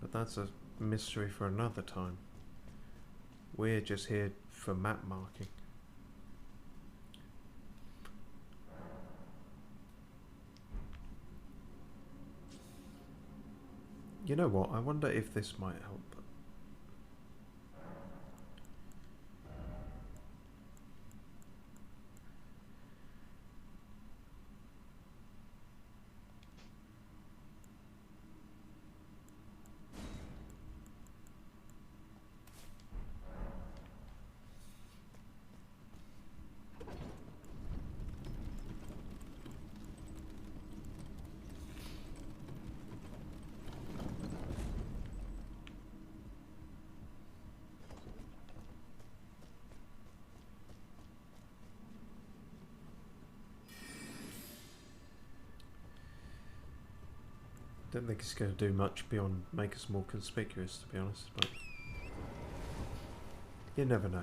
But that's a mystery for another time. We're just here for map marking. You know what? I wonder if this might help. Don't think it's going to do much beyond make us more conspicuous, to be honest, but you never know.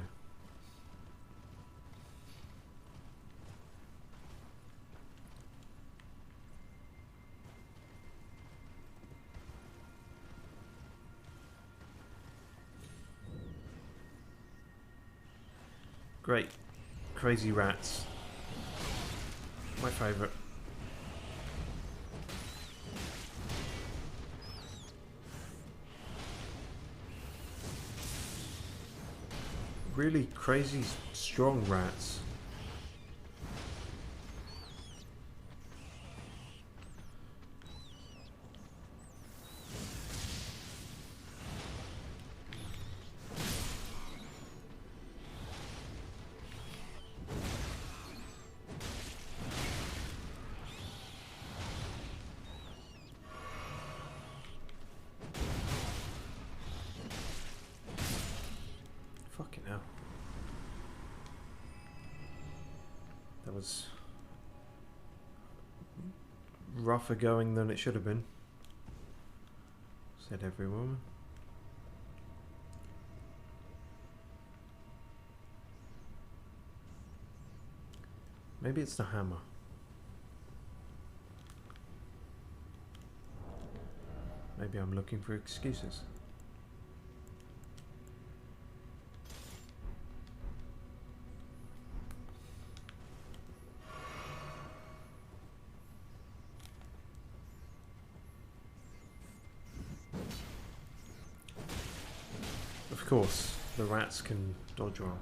Great. Crazy rats. My favourite. Really crazy strong rats. Fucking hell. That was rougher going than it should have been, said every woman. Maybe it's the hammer. Maybe I'm looking for excuses. Of course, the rats can dodge well.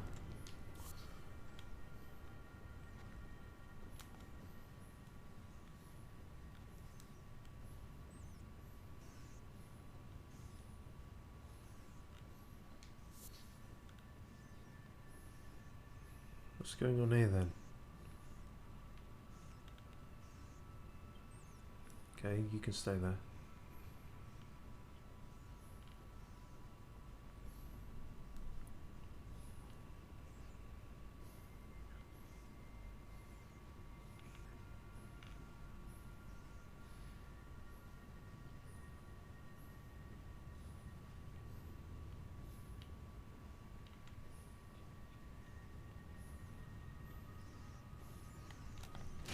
What's going on here then? Okay, you can stay there.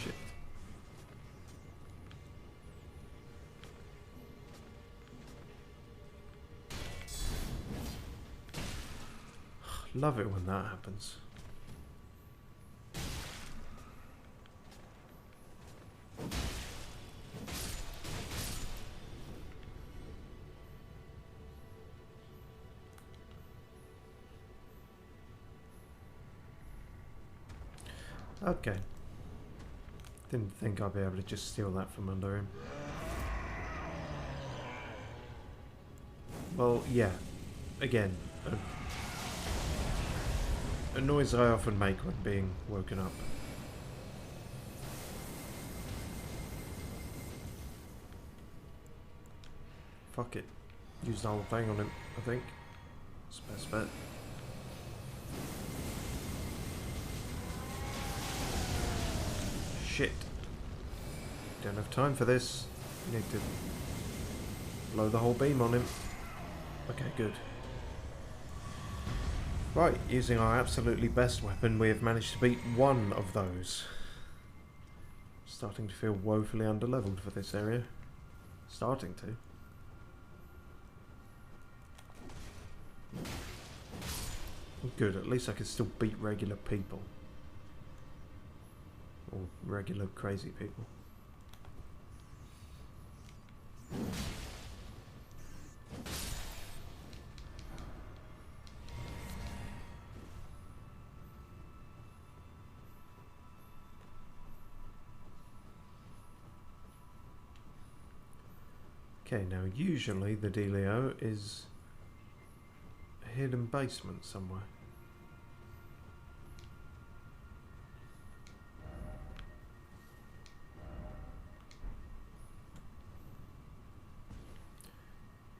Shit. Love it when that happens. Okay. Didn't think I'd be able to just steal that from under him. Well, yeah. Again, a noise I often make when being woken up. Fuck it. Use the whole thing on him, I think. It's the best bet. Shit. Don't have time for this. You need to blow the whole beam on him. Okay, good. Right, using our absolutely best weapon, we have managed to beat one of those. Starting to feel woefully underleveled for this area. Starting to. Good, at least I can still beat regular people. Or regular crazy people. Okay, now usually the dealio is a hidden basement somewhere.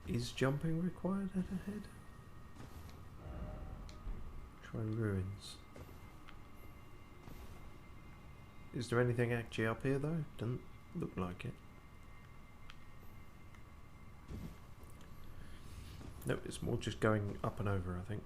Is jumping required at ahead? Try ruins. Is there anything actually up here though? Doesn't look like it. No, it's more just going up and over, I think.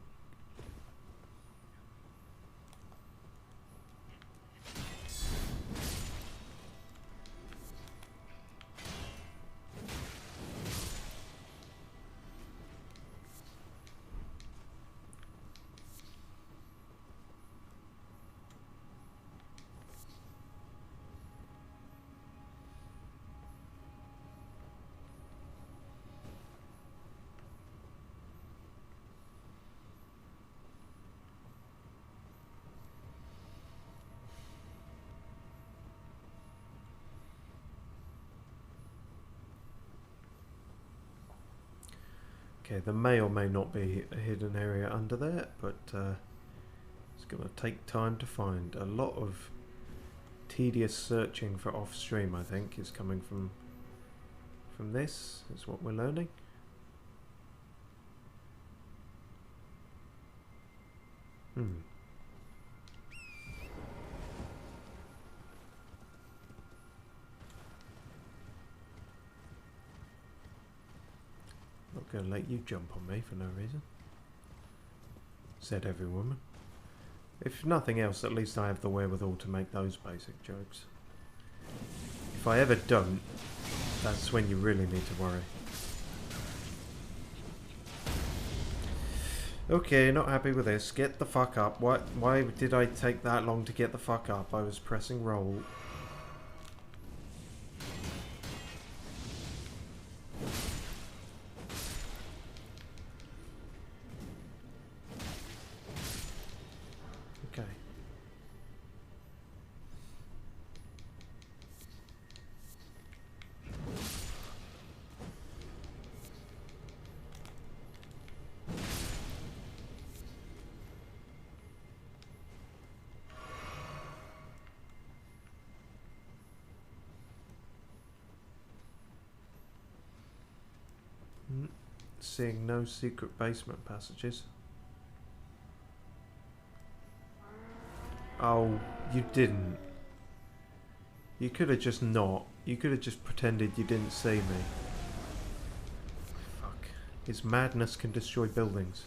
Okay, there may or may not be a hidden area under there, but it's going to take time to find. A lot of tedious searching for off-stream, I think, is coming from this, is what we're learning. Not going to let you jump on me for no reason, said every woman. If nothing else, at least I have the wherewithal to make those basic jokes. If I ever don't, that's when you really need to worry. Okay, not happy with this. Get the fuck up. Why did I take that long to get the fuck up? I was pressing roll. Okay. Seeing no secret basement passages. Oh, you didn't. You could have just not. You could have just pretended you didn't see me. Fuck. His madness can destroy buildings.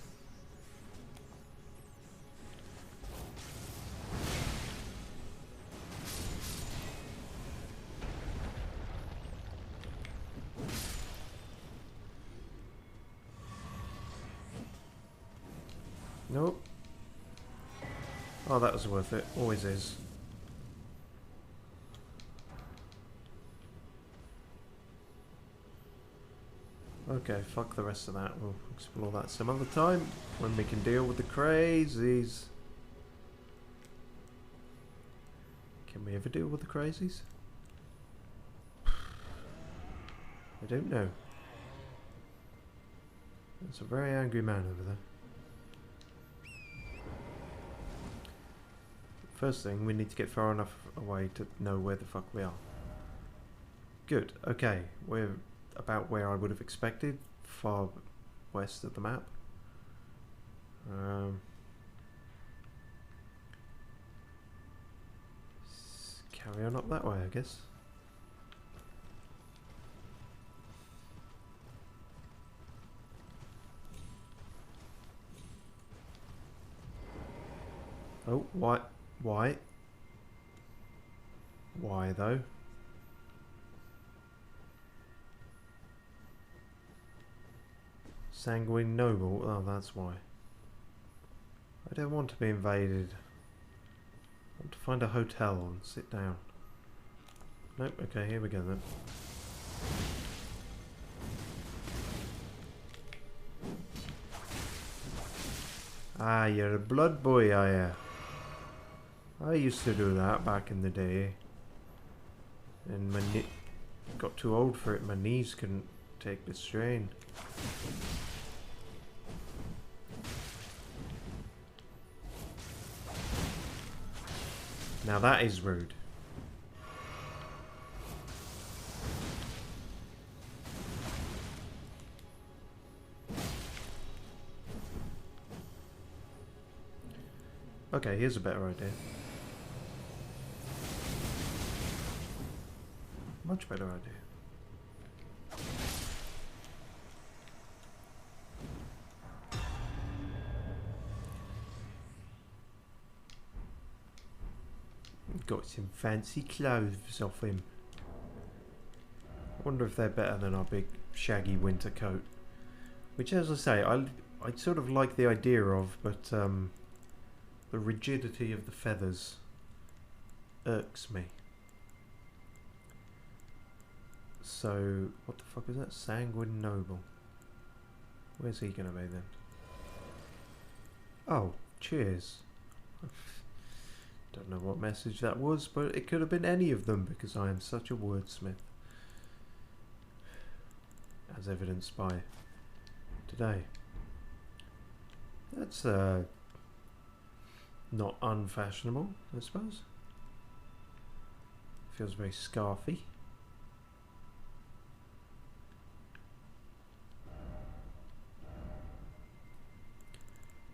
Nope. Oh, that was worth it. Always is. Okay, fuck the rest of that. We'll explore that some other time when we can deal with the crazies. Can we ever deal with the crazies? I don't know. There's a very angry man over there. First thing, we need to get far enough away to know where the fuck we are. Good, okay. We're about where I would have expected, far west of the map. Carry on up that way, I guess. Oh, why? Why? Why though? Sanguine noble? Oh, that's why. I don't want to be invaded. I want to find a hotel and sit down. Nope, okay, here we go then. Ah, you're a blood boy, are ya? I used to do that back in the day. And my got too old for it, my knees couldn't take the strain. Now that is rude. Okay, here's a better idea. Much better idea. got some fancy clothes off him. I wonder if they're better than our big shaggy winter coat. Which, as I say, I sort of like the idea of, but the rigidity of the feathers irks me. So, what the fuck is that? Sanguine Noble. Where's he gonna be then? Oh, cheers. Don't know what message that was, but it could have been any of them because I am such a wordsmith. As evidenced by today. That's not unfashionable, I suppose. Feels very scarfy.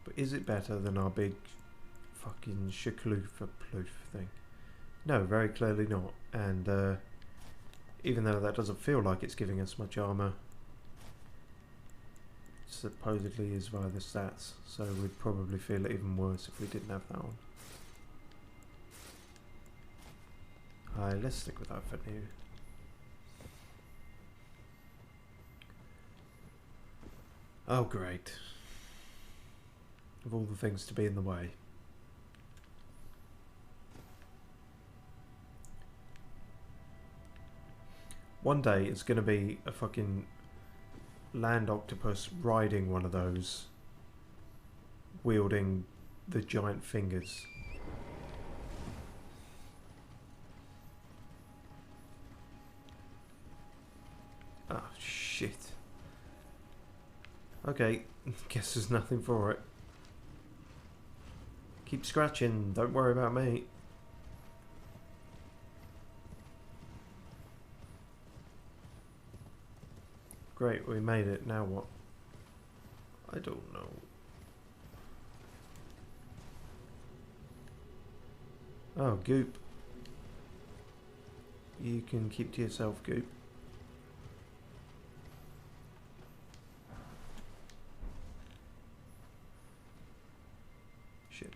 But is it better than our big fucking shakloofah ploof thing? No, very clearly not. And even though that doesn't feel like it's giving us much armour, supposedly is via the stats, so we'd probably feel it even worse if we didn't have that on. Alright, let's stick with that for now. Oh great. Of all the things to be in the way. One day it's going to be a fucking land octopus riding one of those, wielding the giant fingers. Ah, shit. Okay, guess there's nothing for it. Keep scratching, don't worry about me. Great, we made it. Now what? I don't know. Oh, Goop. You can keep to yourself, Goop. Shit.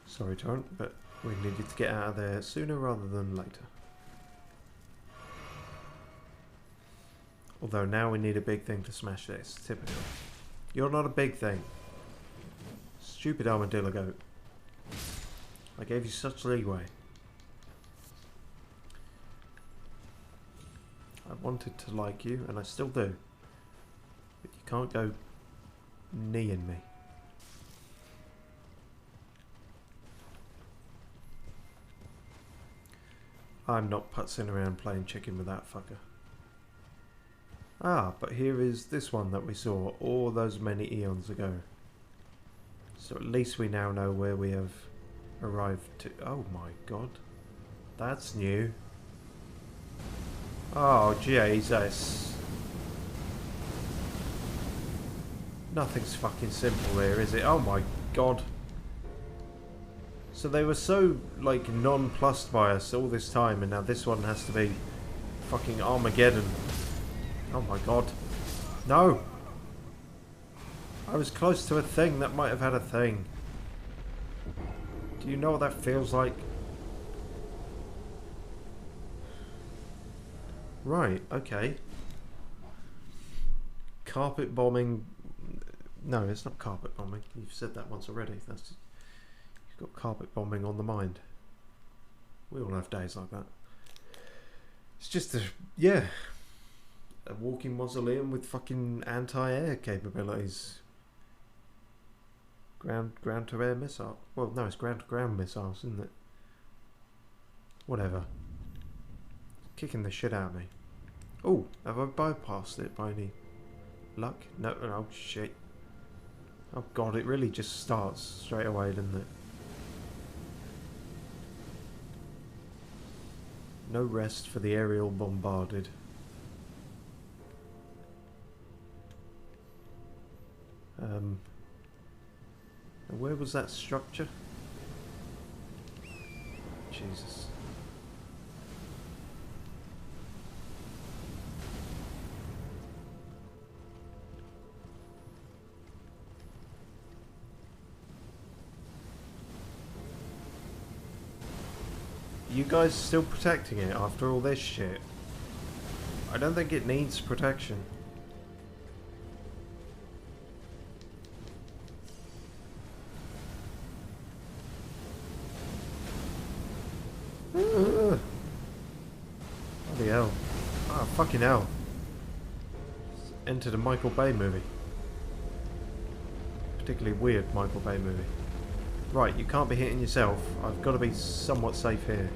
Sorry, Torrent, but we needed to get out of there sooner rather than later. Although now we need a big thing to smash this. Typical. You're not a big thing. Stupid armadillo goat. I gave you such leeway. I wanted to like you, and I still do. But you can't go kneeing me. I'm not putzing around playing chicken with that fucker. Ah, but here is this one that we saw all those many eons ago. So at least we now know where we have arrived to. Oh my god. That's new. Oh Jesus. Nothing's fucking simple here, is it? Oh my god. So they were so, like, nonplussed by us all this time, and now this one has to be fucking Armageddon. Oh my god. No! I was close to a thing that might have had a thing. Do you know what that feels like? Right, okay. Carpet bombing. No, it's not carpet bombing. You've said that once already. That's, you've got carpet bombing on the mind. We all have days like that. It's just a, yeah, a walking mausoleum with fucking anti-air capabilities. Ground to air missile. Well, no, it's ground to ground missiles, isn't it? Whatever. Kicking the shit out of me. Oh, have I bypassed it by any luck? No, oh shit. Oh god, it really just starts straight away, doesn't it? No rest for the aerial bombarded. Where was that structure? Jesus. you guys still protecting it after all this shit? I don't think it needs protection. Bloody hell. Ah, fucking hell. Entered a Michael Bay movie. Particularly weird Michael Bay movie. Right, you can't be hitting yourself. I've got to be somewhat safe here.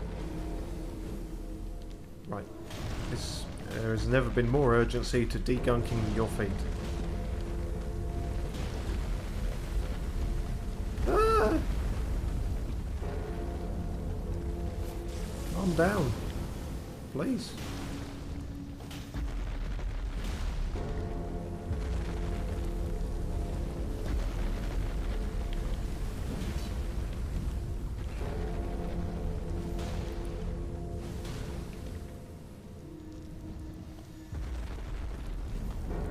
Right. There has never been more urgency to degunking your feet. Ah! Calm down. Please.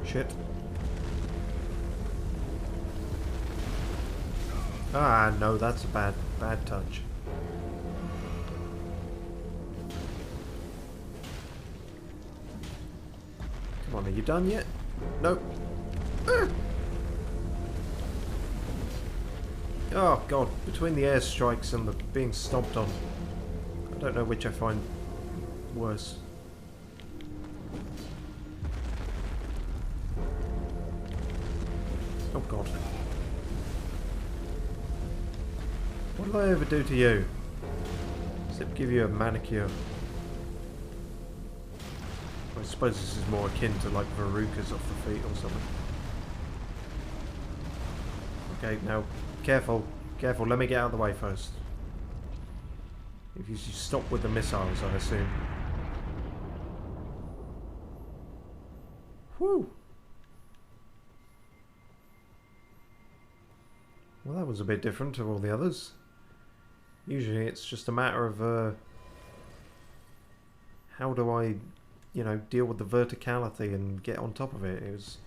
Shit. Ah, no, that's a bad touch. Come on, are you done yet? Nope. Ah! Oh god, between the airstrikes and the being stomped on, I don't know which I find worse. Oh god. What did I ever do to you? Except give you a manicure. I suppose this is more akin to like verrucas off the feet or something. Okay, now careful, careful, let me get out of the way first. If you stop with the missiles, I assume. Whew! Well, that was a bit different to all the others. Usually it's just a matter of how do I, you know, deal with the verticality and get on top of it. It was,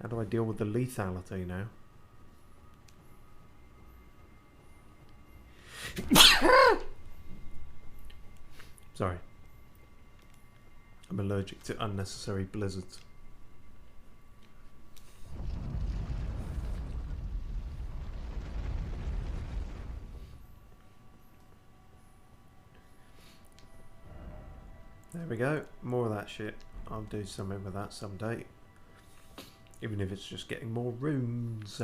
how do I deal with the lethality now? Sorry. I'm allergic to unnecessary blizzards. There we go. More of that shit. I'll do something with that someday. Even if it's just getting more rooms.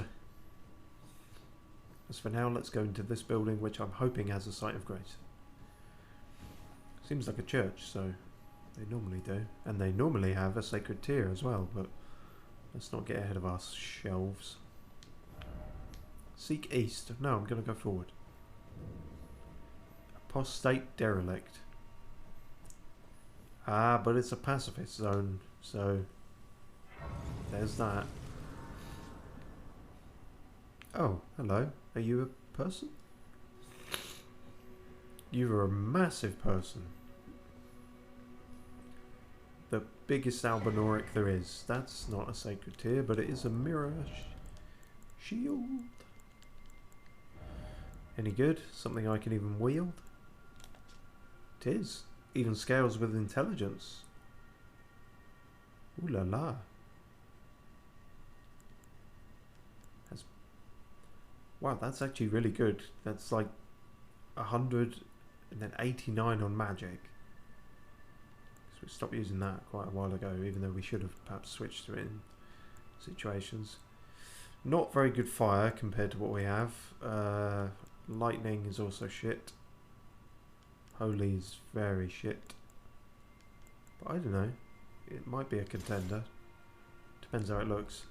As for now, let's go into this building, which I'm hoping has a site of grace. Seems like a church, so they normally do. And they normally have a sacred tier as well, but let's not get ahead of our shelves. Seek east. No, I'm going to go forward. Apostate derelict. Ah, but it's a pacifist zone, so there's that. Oh, hello. Are you a person? You're a massive person. The biggest albinoric there is. That's not a sacred tier, but it is a mirror shield. Any good? Something I can even wield? It is. Even scales with intelligence. Ooh la la. Wow, that's actually really good. That's like 100 and then 89 on magic. So we stopped using that quite a while ago, even though we should have perhaps switched to it in situations. Not very good fire compared to what we have. Lightning is also shit. Holy is very shit. But I don't know. It might be a contender. Depends how it looks.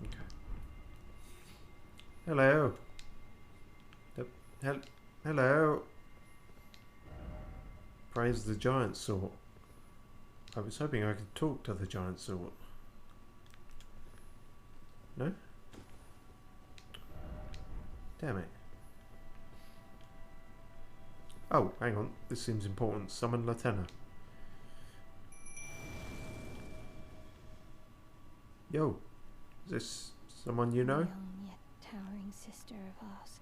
Okay. Hello. Hello. Praise the giant sort. I was hoping I could talk to the giant sort. No? Damn it. Oh, hang on. This seems important. Summon Latenna. Yo, is this someone you know? Young yet towering sister of ours.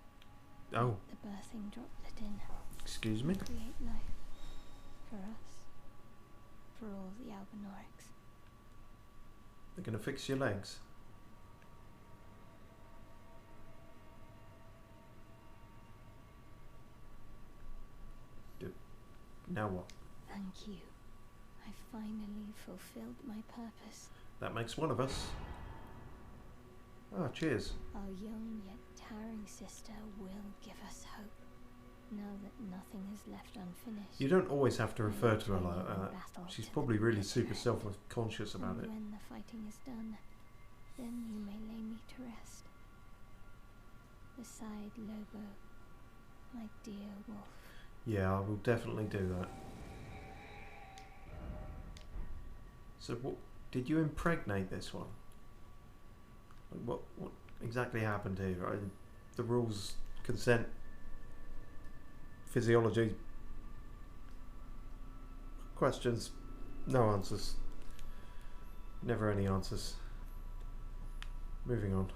Oh, The birthing droplet in. excuse me? Create life. For us. For all the Albinorics. They're gonna fix your legs. Now what? Thank you. I finally fulfilled my purpose. That makes one of us. Ah, cheers. Our young yet towering sister will give us hope. Now that nothing is left unfinished. You don't always have to refer to her like that. She's probably really super self-conscious about it. When the fighting is done, then you may lay me to rest. Beside Lobo, my dear wolf. Yeah, I will definitely do that. So what, did you impregnate this one? Like what exactly happened here? The rules, consent, physiology, questions, no answers. Never any answers. Moving on.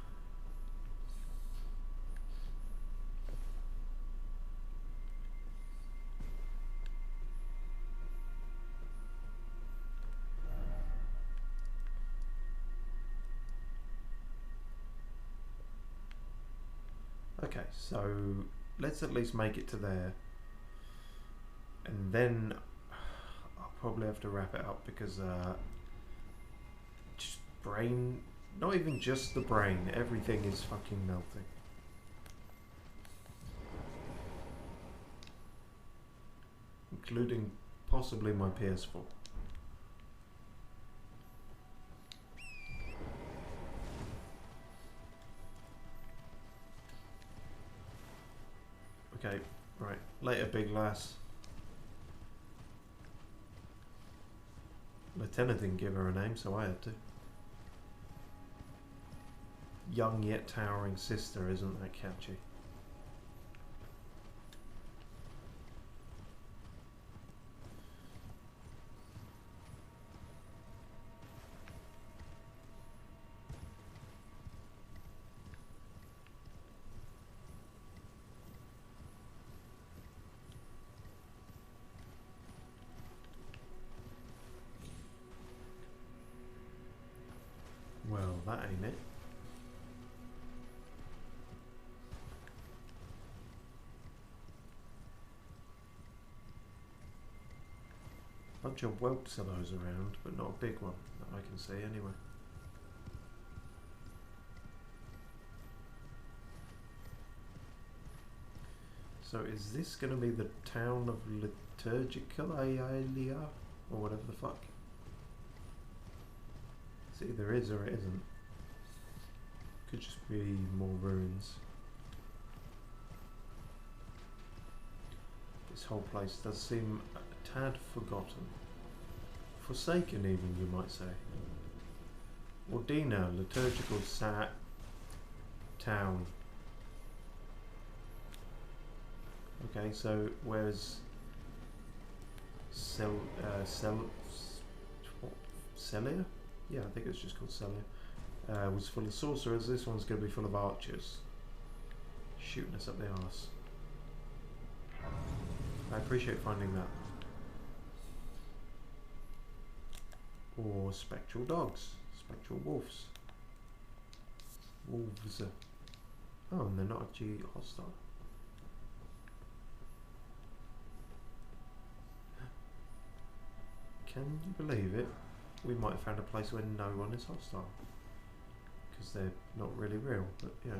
Okay, so let's at least make it to there, and then I'll probably have to wrap it up because just brain, not even just the brain, everything is fucking melting. Including possibly my PS4. Okay, right. Later, big lass. Lieutenant didn't give her a name, so I had to. Young yet towering sister, isn't that catchy? Well, that ain't it. Bunch of whelps of those around, but not a big one that I can see anyway. So is this going to be the town of Liturgicalia, or whatever the fuck? It either is or it isn't. Could just be more ruins. This whole place does seem a tad forgotten. Forsaken even, you might say. Ordina, liturgical town. Okay, so where's Celia? Yeah, I think it's just called Celia. Was full of sorcerers. This one's going to be full of archers. Shooting us up the arse. I appreciate finding that. Or spectral dogs. Spectral wolves. Wolves. Oh, and they're not actually hostile. Can you believe it? We might have found a place where no one is hostile. Because they're not really real, but yeah.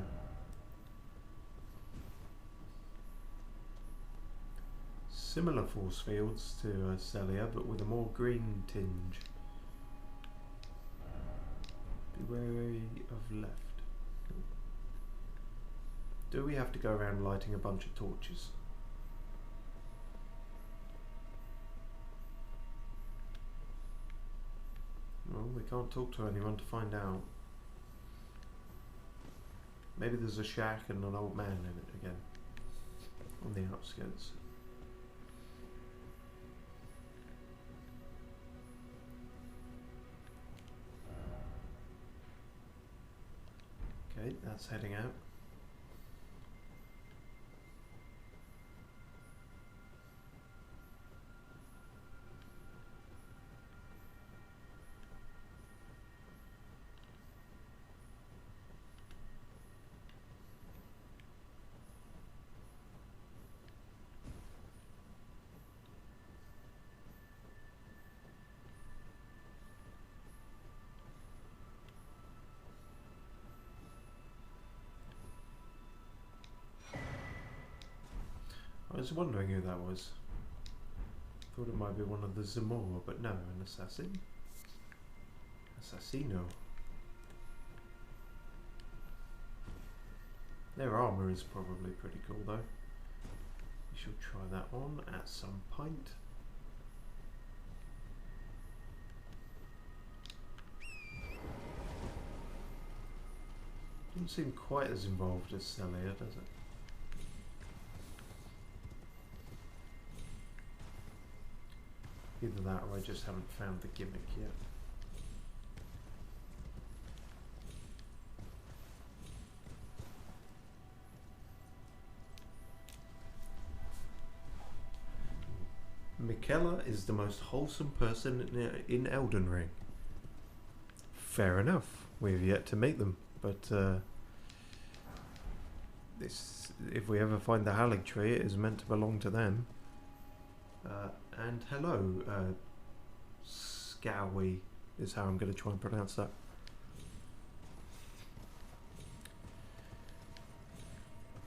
Similar force fields to Celia, but with a more green tinge. Be wary of left. Do we have to go around lighting a bunch of torches? Well, we can't talk to anyone to find out. Maybe there's a shack and an old man in it again. On the outskirts. Okay, that's heading out. I was wondering who that was. Thought it might be one of the Zamor, but no, an assassin? Assassino. Their armour is probably pretty cool though. We shall try that on at some point. Doesn't seem quite as involved as Celia, does it? Either that or I just haven't found the gimmick yet. Miquella is the most wholesome person in Elden Ring. Fair enough. We've yet to meet them, but if we ever find the Halig tree, it is meant to belong to them. And hello, skauiii is how I'm going to try and pronounce that.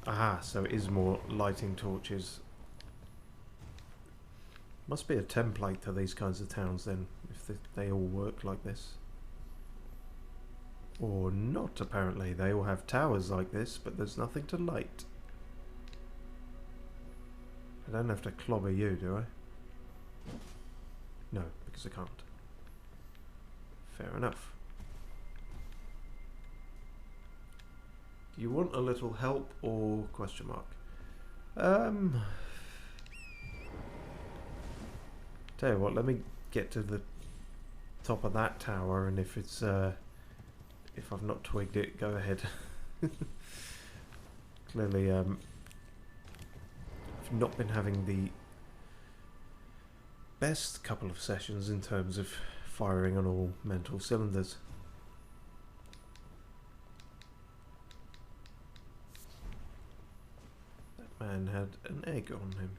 Aha, so it is more lighting torches. Must be a template to these kinds of towns then, if they all work like this. Or not, apparently. They all have towers like this, but there's nothing to light. I don't have to clobber you, do I? No, because I can't. Fair enough. Do you want a little help or question mark? Tell you what, let me get to the top of that tower, and if it's if I've not twigged it, go ahead. Clearly, I've not been having the best couple of sessions in terms of firing on all mental cylinders. That man had an egg on him.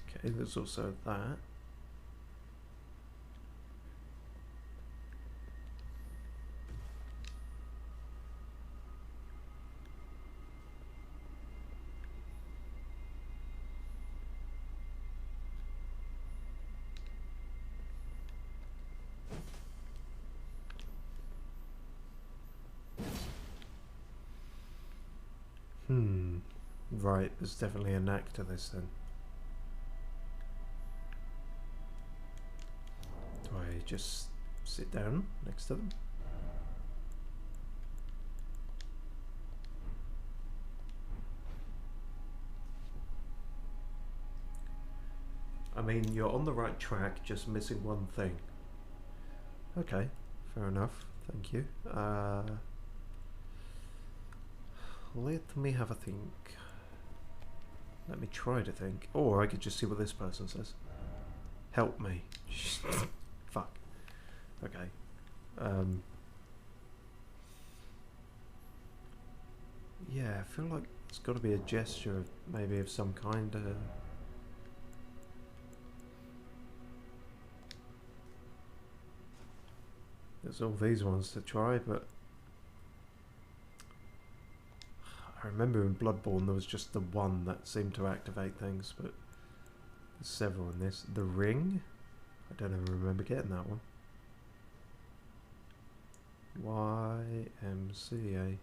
Okay, there's also that. Right, there's definitely a knack to this then. Do I just sit down next to them? I mean, you're on the right track, just missing one thing. Okay, fair enough, thank you. Let me have a think. Let me try to think. Or I could just see what this person says. Help me. Fuck. Okay. Yeah, I feel like it's got to be a gesture of maybe of some kind. There's all these ones to try, but I remember in Bloodborne there was just the one that seemed to activate things, but there's several in this. The ring? I don't ever remember getting that one. YMCA.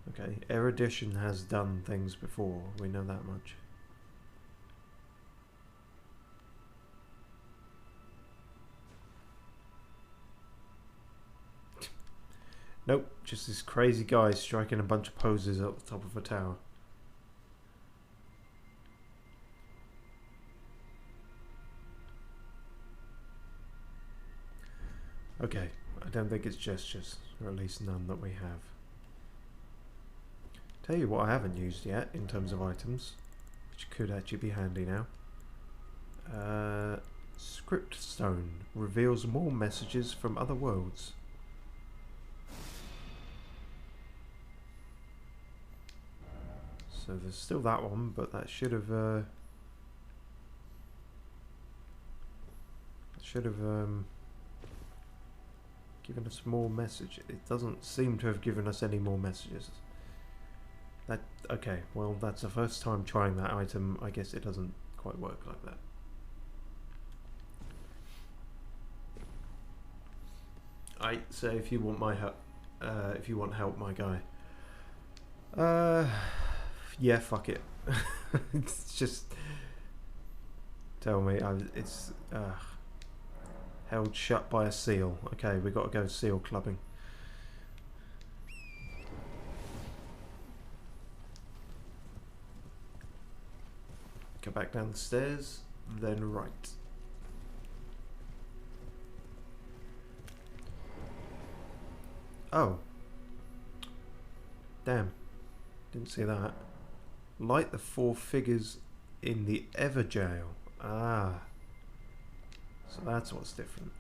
Okay, Erudition has done things before, we know that much. Nope, just this crazy guy striking a bunch of poses at the top of a tower. Okay, I don't think it's gestures, or at least none that we have. Tell you what I haven't used yet in terms of items, which could actually be handy now. Script stone reveals more messages from other worlds. So there's still that one, but that should have given us more message. It doesn't seem to have given us any more messages. That okay, well that's the first time trying that item. I guess it doesn't quite work like that. So if you want my help, if you want help, my guy. Yeah, fuck it. It's just tell me. It's held shut by a seal. Okay, we got to go seal clubbing. Go back down the stairs, then right. Oh. Damn. Didn't see that. Light the 4 figures in the Ever Jail. Ah. So that's what's different.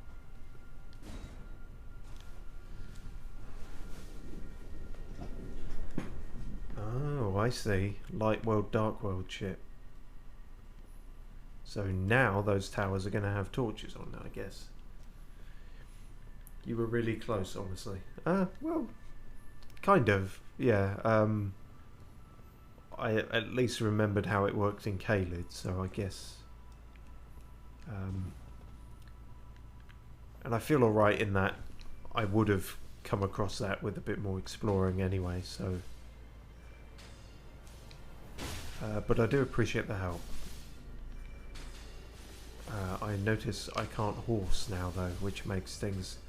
Oh, I see. Light world, dark world shit. So now those towers are going to have torches on, I guess. You were really close, honestly. Well, kind of, yeah. I at least remembered how it worked in Caelid, so I guess. And I feel alright in that I would have come across that with a bit more exploring anyway, so. But I do appreciate the help. I notice I can't horse now though, which makes things,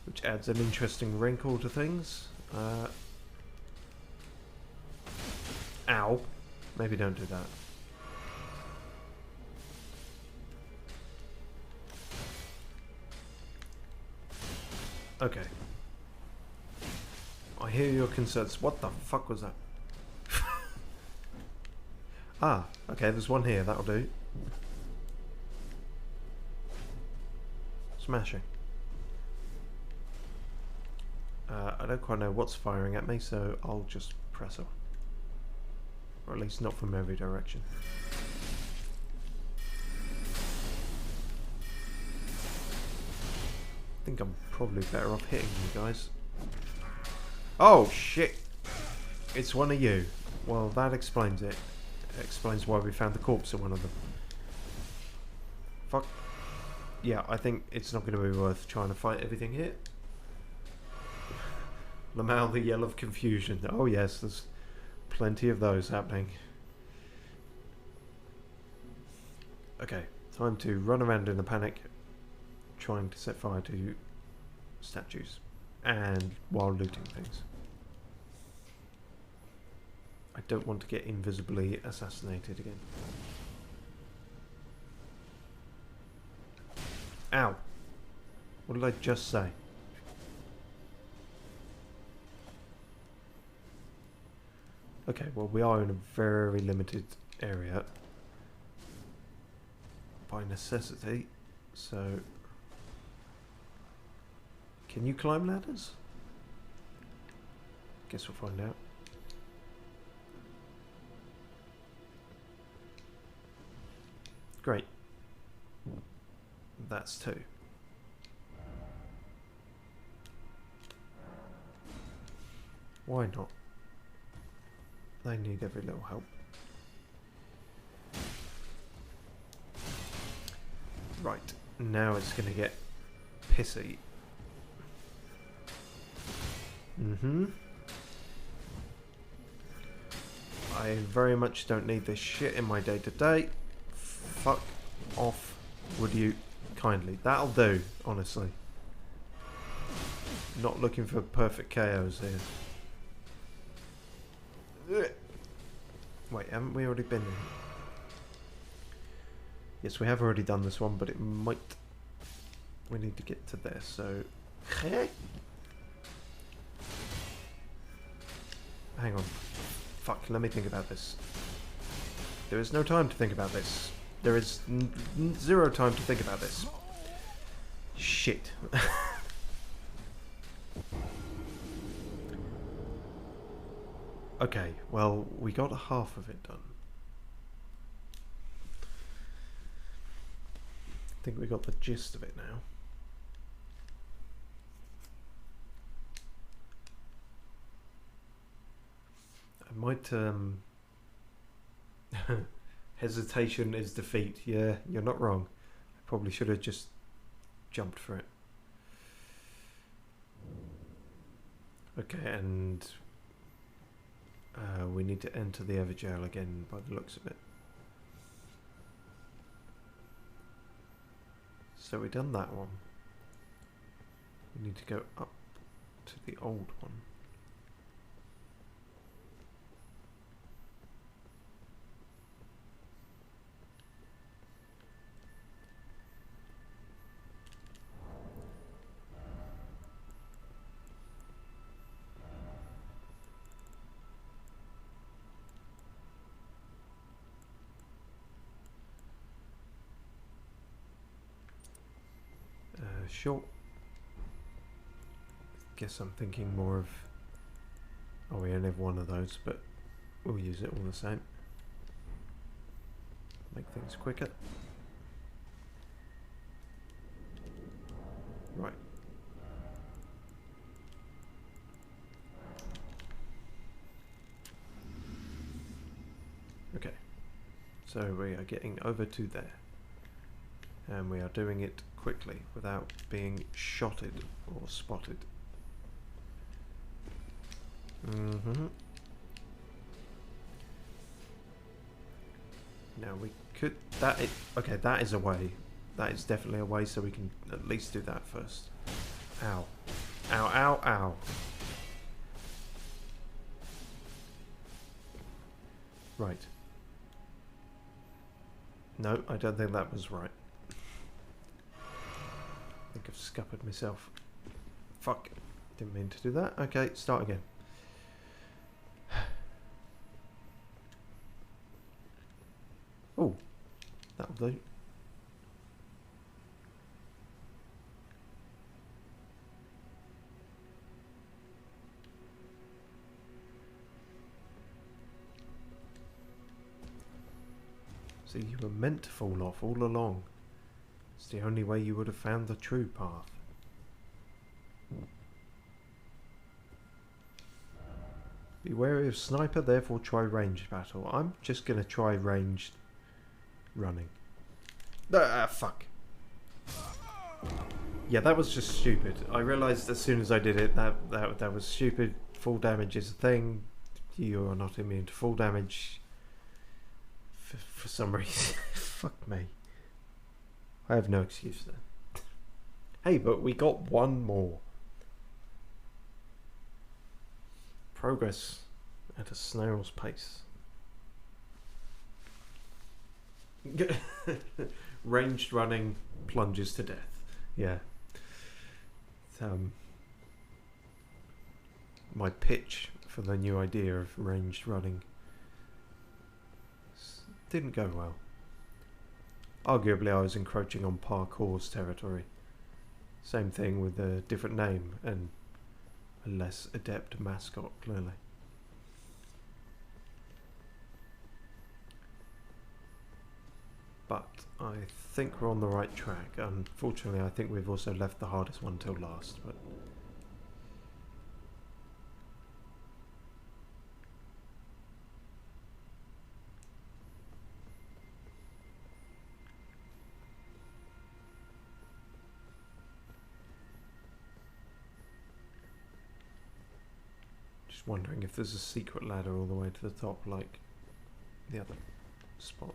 which adds an interesting wrinkle to things. Ow. Maybe don't do that. Okay. I hear your concerns. What the fuck was that? Ah, okay, there's one here, that'll do. Smashing. I don't quite know what's firing at me, so I'll just press off. Or at least not from every direction. I think I'm probably better off hitting you guys. Oh shit! It's one of you. Well, that explains it. It explains why we found the corpse of one of them. Fuck. Yeah, I think it's not going to be worth trying to fight everything here. Lamal, the yell of confusion. Oh yes, there's plenty of those happening. Okay, time to run around in a panic, trying to set fire to statues, and while looting things. I don't want to get invisibly assassinated again. Ow! What did I just say? Okay, well we are in a very limited area by necessity, so can you climb ladders? Guess we'll find out. Great. That's 2. Why not? They need every little help. Right, now it's going to get pissy. I very much don't need this shit in my day-to-day. Fuck off, would you kindly? That'll do, honestly. Not looking for perfect KOs here. Wait, haven't we already been in? Yes, we have already done this one, but it might we need to get to there, so... Hang on. Fuck, let me think about this. There is no time to think about this. There is zero time to think about this. Shit. Okay, well, we got half of it done. I think we got the gist of it now. I might, hesitation is defeat. Yeah, you're not wrong. I probably should have just jumped for it. Okay, and we need to enter the Everjail again by the looks of it. So we've done that one. We need to go up to the old one. Sure. Guess I'm thinking more of... Oh, we only have one of those, but we'll use it all the same. Make things quicker. Right. Okay. So we are getting over to there. And we are doing it quickly without being shotted or spotted. Now we could... okay, that is a way. That is definitely a way, so we can at least do that first. Ow. Ow, ow, ow. Right. No, I don't think that was right. I think I've scuppered myself. Fuck. Didn't mean to do that. Okay, start again. Oh, that'll do. See, you were meant to fall off all along. It's the only way you would have found the true path. Be wary of sniper, therefore try ranged battle. I'm just going to try ranged running. Fuck. Yeah, that was just stupid. I realised as soon as I did it that was stupid. Full damage is a thing. You are not immune to full damage. For some reason. Fuck me. I have no excuse there. Hey, but we got one more. Progress at a snail's pace. Ranged running plunges to death. Yeah. My pitch for the new idea of ranged running didn't go well. Arguably I was encroaching on parkour's territory. Same thing with a different name and a less adept mascot, clearly. But I think we're on the right track. Unfortunately, I think we've also left the hardest one till last, but... Just wondering if there's a secret ladder all the way to the top, like the other spot.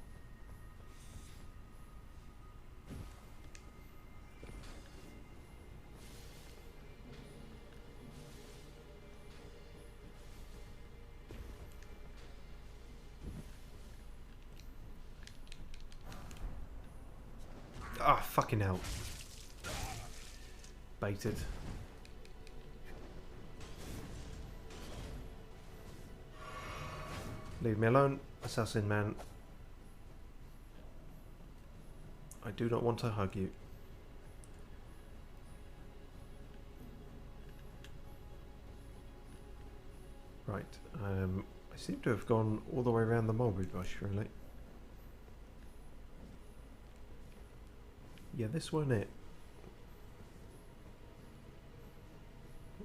Ah, fucking hell. baited. Leave me alone, assassin man. I do not want to hug you. Right, I seem to have gone all the way around the mulberry bush, really. Yeah, this weren't it.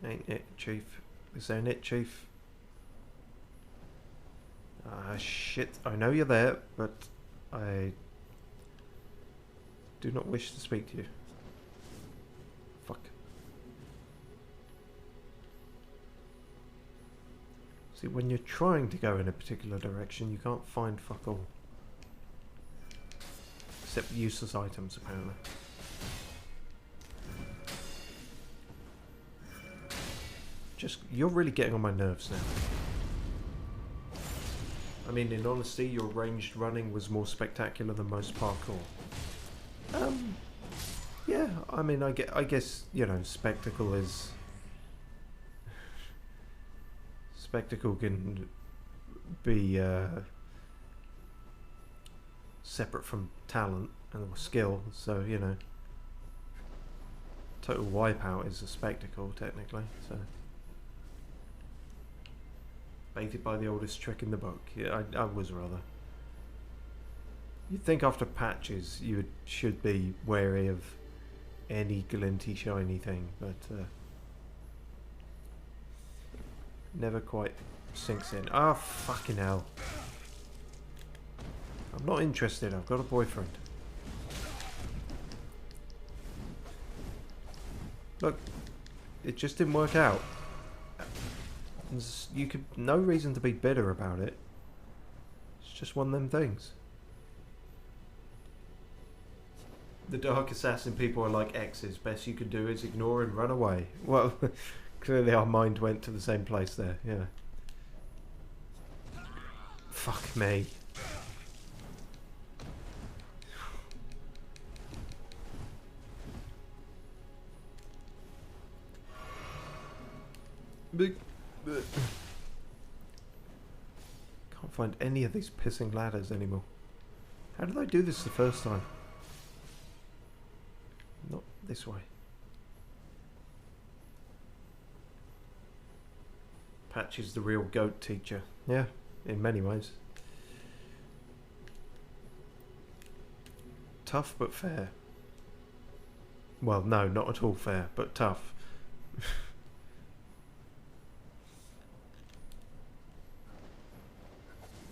Ain't it, Chief? This ain't it, Chief. Ah, shit. I know you're there, but I do not wish to speak to you. Fuck. See, when you're trying to go in a particular direction, you can't find fuck all. Except useless items, apparently. Just, you're really getting on my nerves now. I mean, in honesty, your ranged running was more spectacular than most parkour. Yeah, I mean, I guess, you know, spectacle is... Spectacle can be separate from talent and skill, so, you know. Total Wipeout is a spectacle, technically, so... Baited by the oldest trick in the book. Yeah, I was rather. You'd think after patches you should be wary of any glinty shiny thing, but never quite sinks in. Ah, fucking hell. I'm not interested, I've got a boyfriend. Look, it just didn't work out. You could, no reason to be bitter about it. It's just one of them things. The Dark Assassin people are like exes. Best you can do is ignore and run away. Well, clearly our mind went to the same place there, yeah. Fuck me. Big... Can't find any of these pissing ladders anymore. How did I do this the first time? Not this way. Patch is the real goat teacher. Yeah, in many ways. Tough but fair. Well, no, not at all fair, but tough.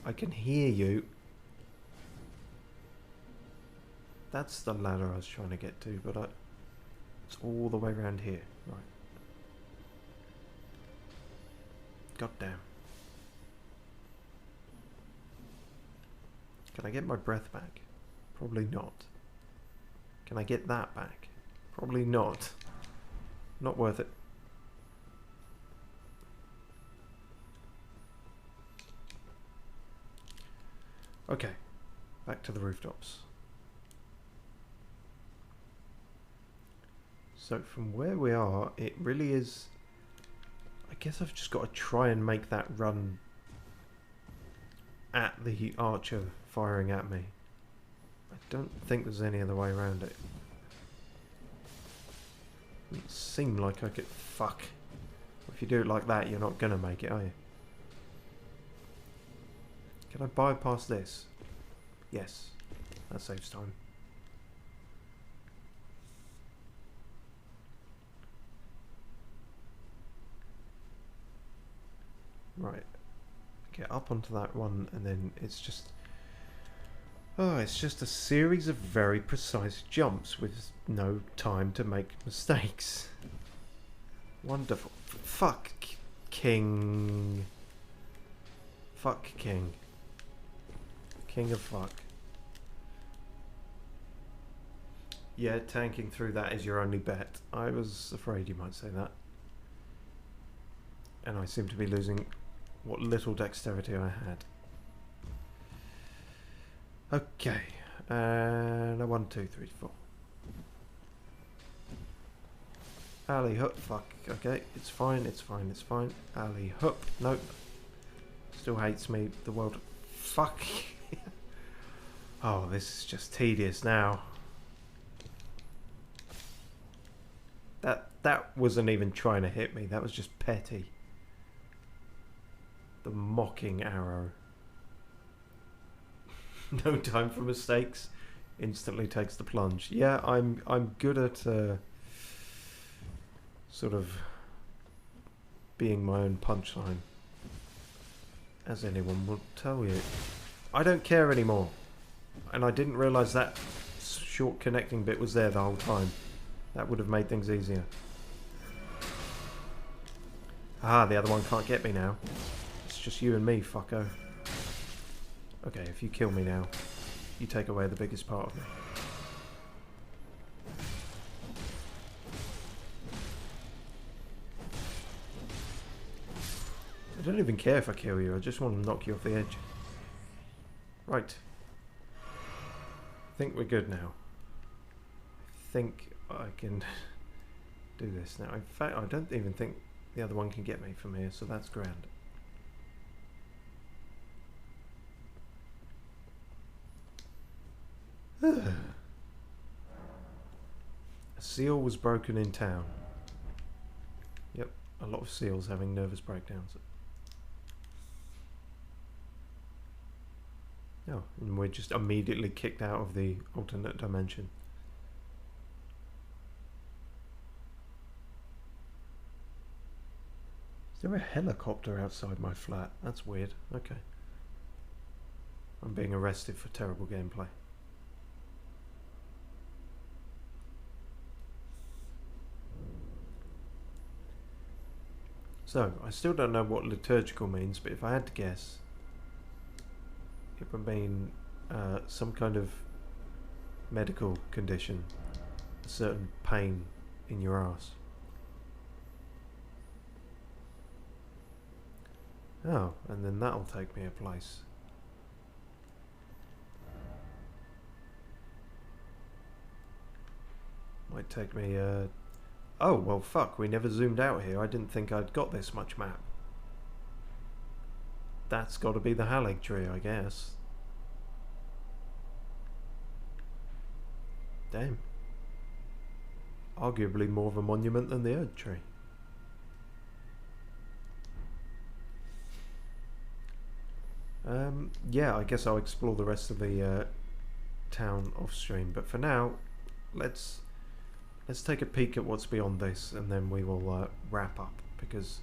I can hear you. That's the ladder I was trying to get to, but it's all the way around here. Right. God damn. Can I get my breath back? Probably not. Can I get that back? Probably not. Not worth it. Okay, back to the rooftops. So from where we are, it really is... I guess I've just got to try and make that run at the archer firing at me. I don't think there's any other way around it. Doesn't seem like I could... Fuck. If you do it like that, you're not going to make it, are you? Can I bypass this? Yes. That saves time. Right. Get up onto that one and then it's just... Oh, it's just a series of very precise jumps with no time to make mistakes. Wonderful. Fuck King. Fuck King. King of fuck. Yeah, tanking through that is your only bet. I was afraid you might say that. And I seem to be losing what little dexterity I had. Okay. And a 1, 2, 3, 4. alley hup. Fuck. Okay, it's fine. It's fine. It's fine. Alley hup. Nope. Still hates me. The world. Fuck. Oh, this is just tedious now. That wasn't even trying to hit me. That was just petty. The mocking arrow. No time for mistakes. Instantly takes the plunge. Yeah, I'm good at sort of being my own punchline, as anyone will tell you. I don't care anymore, and I didn't realise that short connecting bit was there the whole time. That would have made things easier. Ah, the other one can't get me now. It's just you and me, fucko. Okay, if you kill me now, you take away the biggest part of me. I don't even care if I kill you, I just want to knock you off the edge. Right. I think we're good now. I think I can do this now. In fact, I don't even think the other one can get me from here, so that's grand. A seal was broken in town. Yep, a lot of seals having nervous breakdowns. Oh, and we're just immediately kicked out of the alternate dimension. Is there a helicopter outside my flat? That's weird. Okay. I'm being arrested for terrible gameplay. So, I still don't know what liturgical means, but if I had to guess, it would mean some kind of medical condition, a certain pain in your ass. Oh, and then that'll take me a place. Might take me, oh, well, fuck, we never zoomed out here. I didn't think I'd got this much map. That's got to be the Halig tree, I guess. Damn. Arguably more of a monument than the Erd tree. Yeah, I guess I'll explore the rest of the town off stream, but for now, let's take a peek at what's beyond this, and then we will wrap up, because,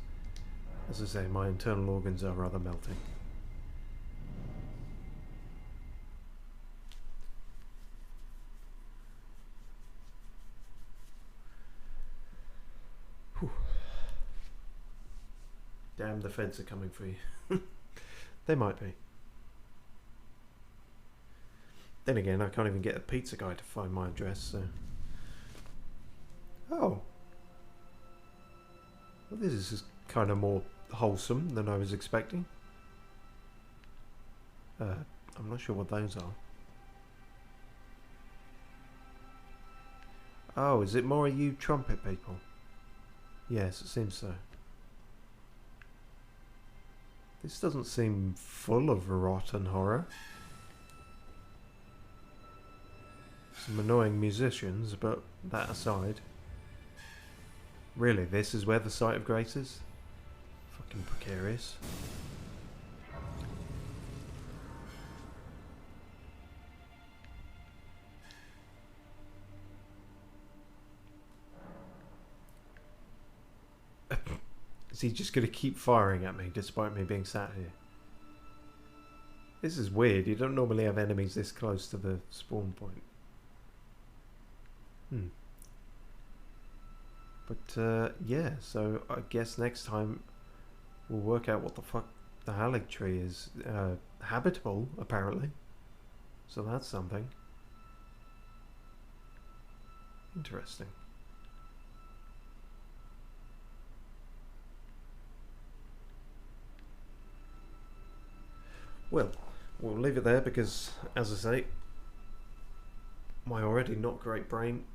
as I say, my internal organs are rather melting. Whew. Damn, the feds are coming for you. They might be. Then again, I can't even get a pizza guy to find my address, so... Oh. Well, this is kind of more wholesome than I was expecting. I'm not sure what those are. Oh, is it more of you trumpet people? Yes, it seems so. This doesn't seem full of rot and horror. Some annoying musicians, but that aside. Really, this is where the site of grace is? Fucking precarious. Is he just going to keep firing at me despite me being sat here? This is weird. You don't normally have enemies this close to the spawn point. But yeah, so I guess next time we'll work out what the fuck the Halig tree is. Habitable, apparently. So that's something. Interesting. Well, we'll leave it there because, as I say, my already not great brain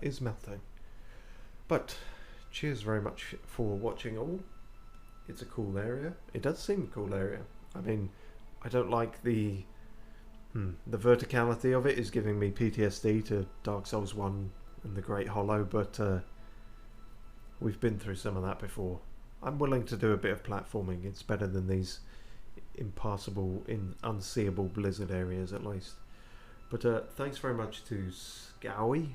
is melting. But cheers very much for watching all. It's a cool area. It does seem a cool area. I mean, I don't like the verticality of it is giving me PTSD to Dark Souls 1 and the Great Hollow, but we've been through some of that before. I'm willing to do a bit of platforming. It's better than these impassable, unseeable blizzard areas at least. But thanks very much to skauiii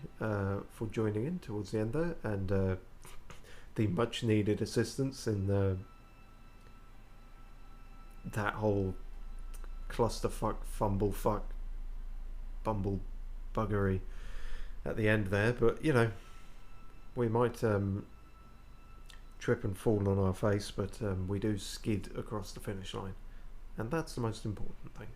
for joining in towards the end there, and the much needed assistance in that whole clusterfuck, fumblefuck, bumble buggery at the end there. But you know, we might trip and fall on our face, but we do skid across the finish line, and that's the most important thing.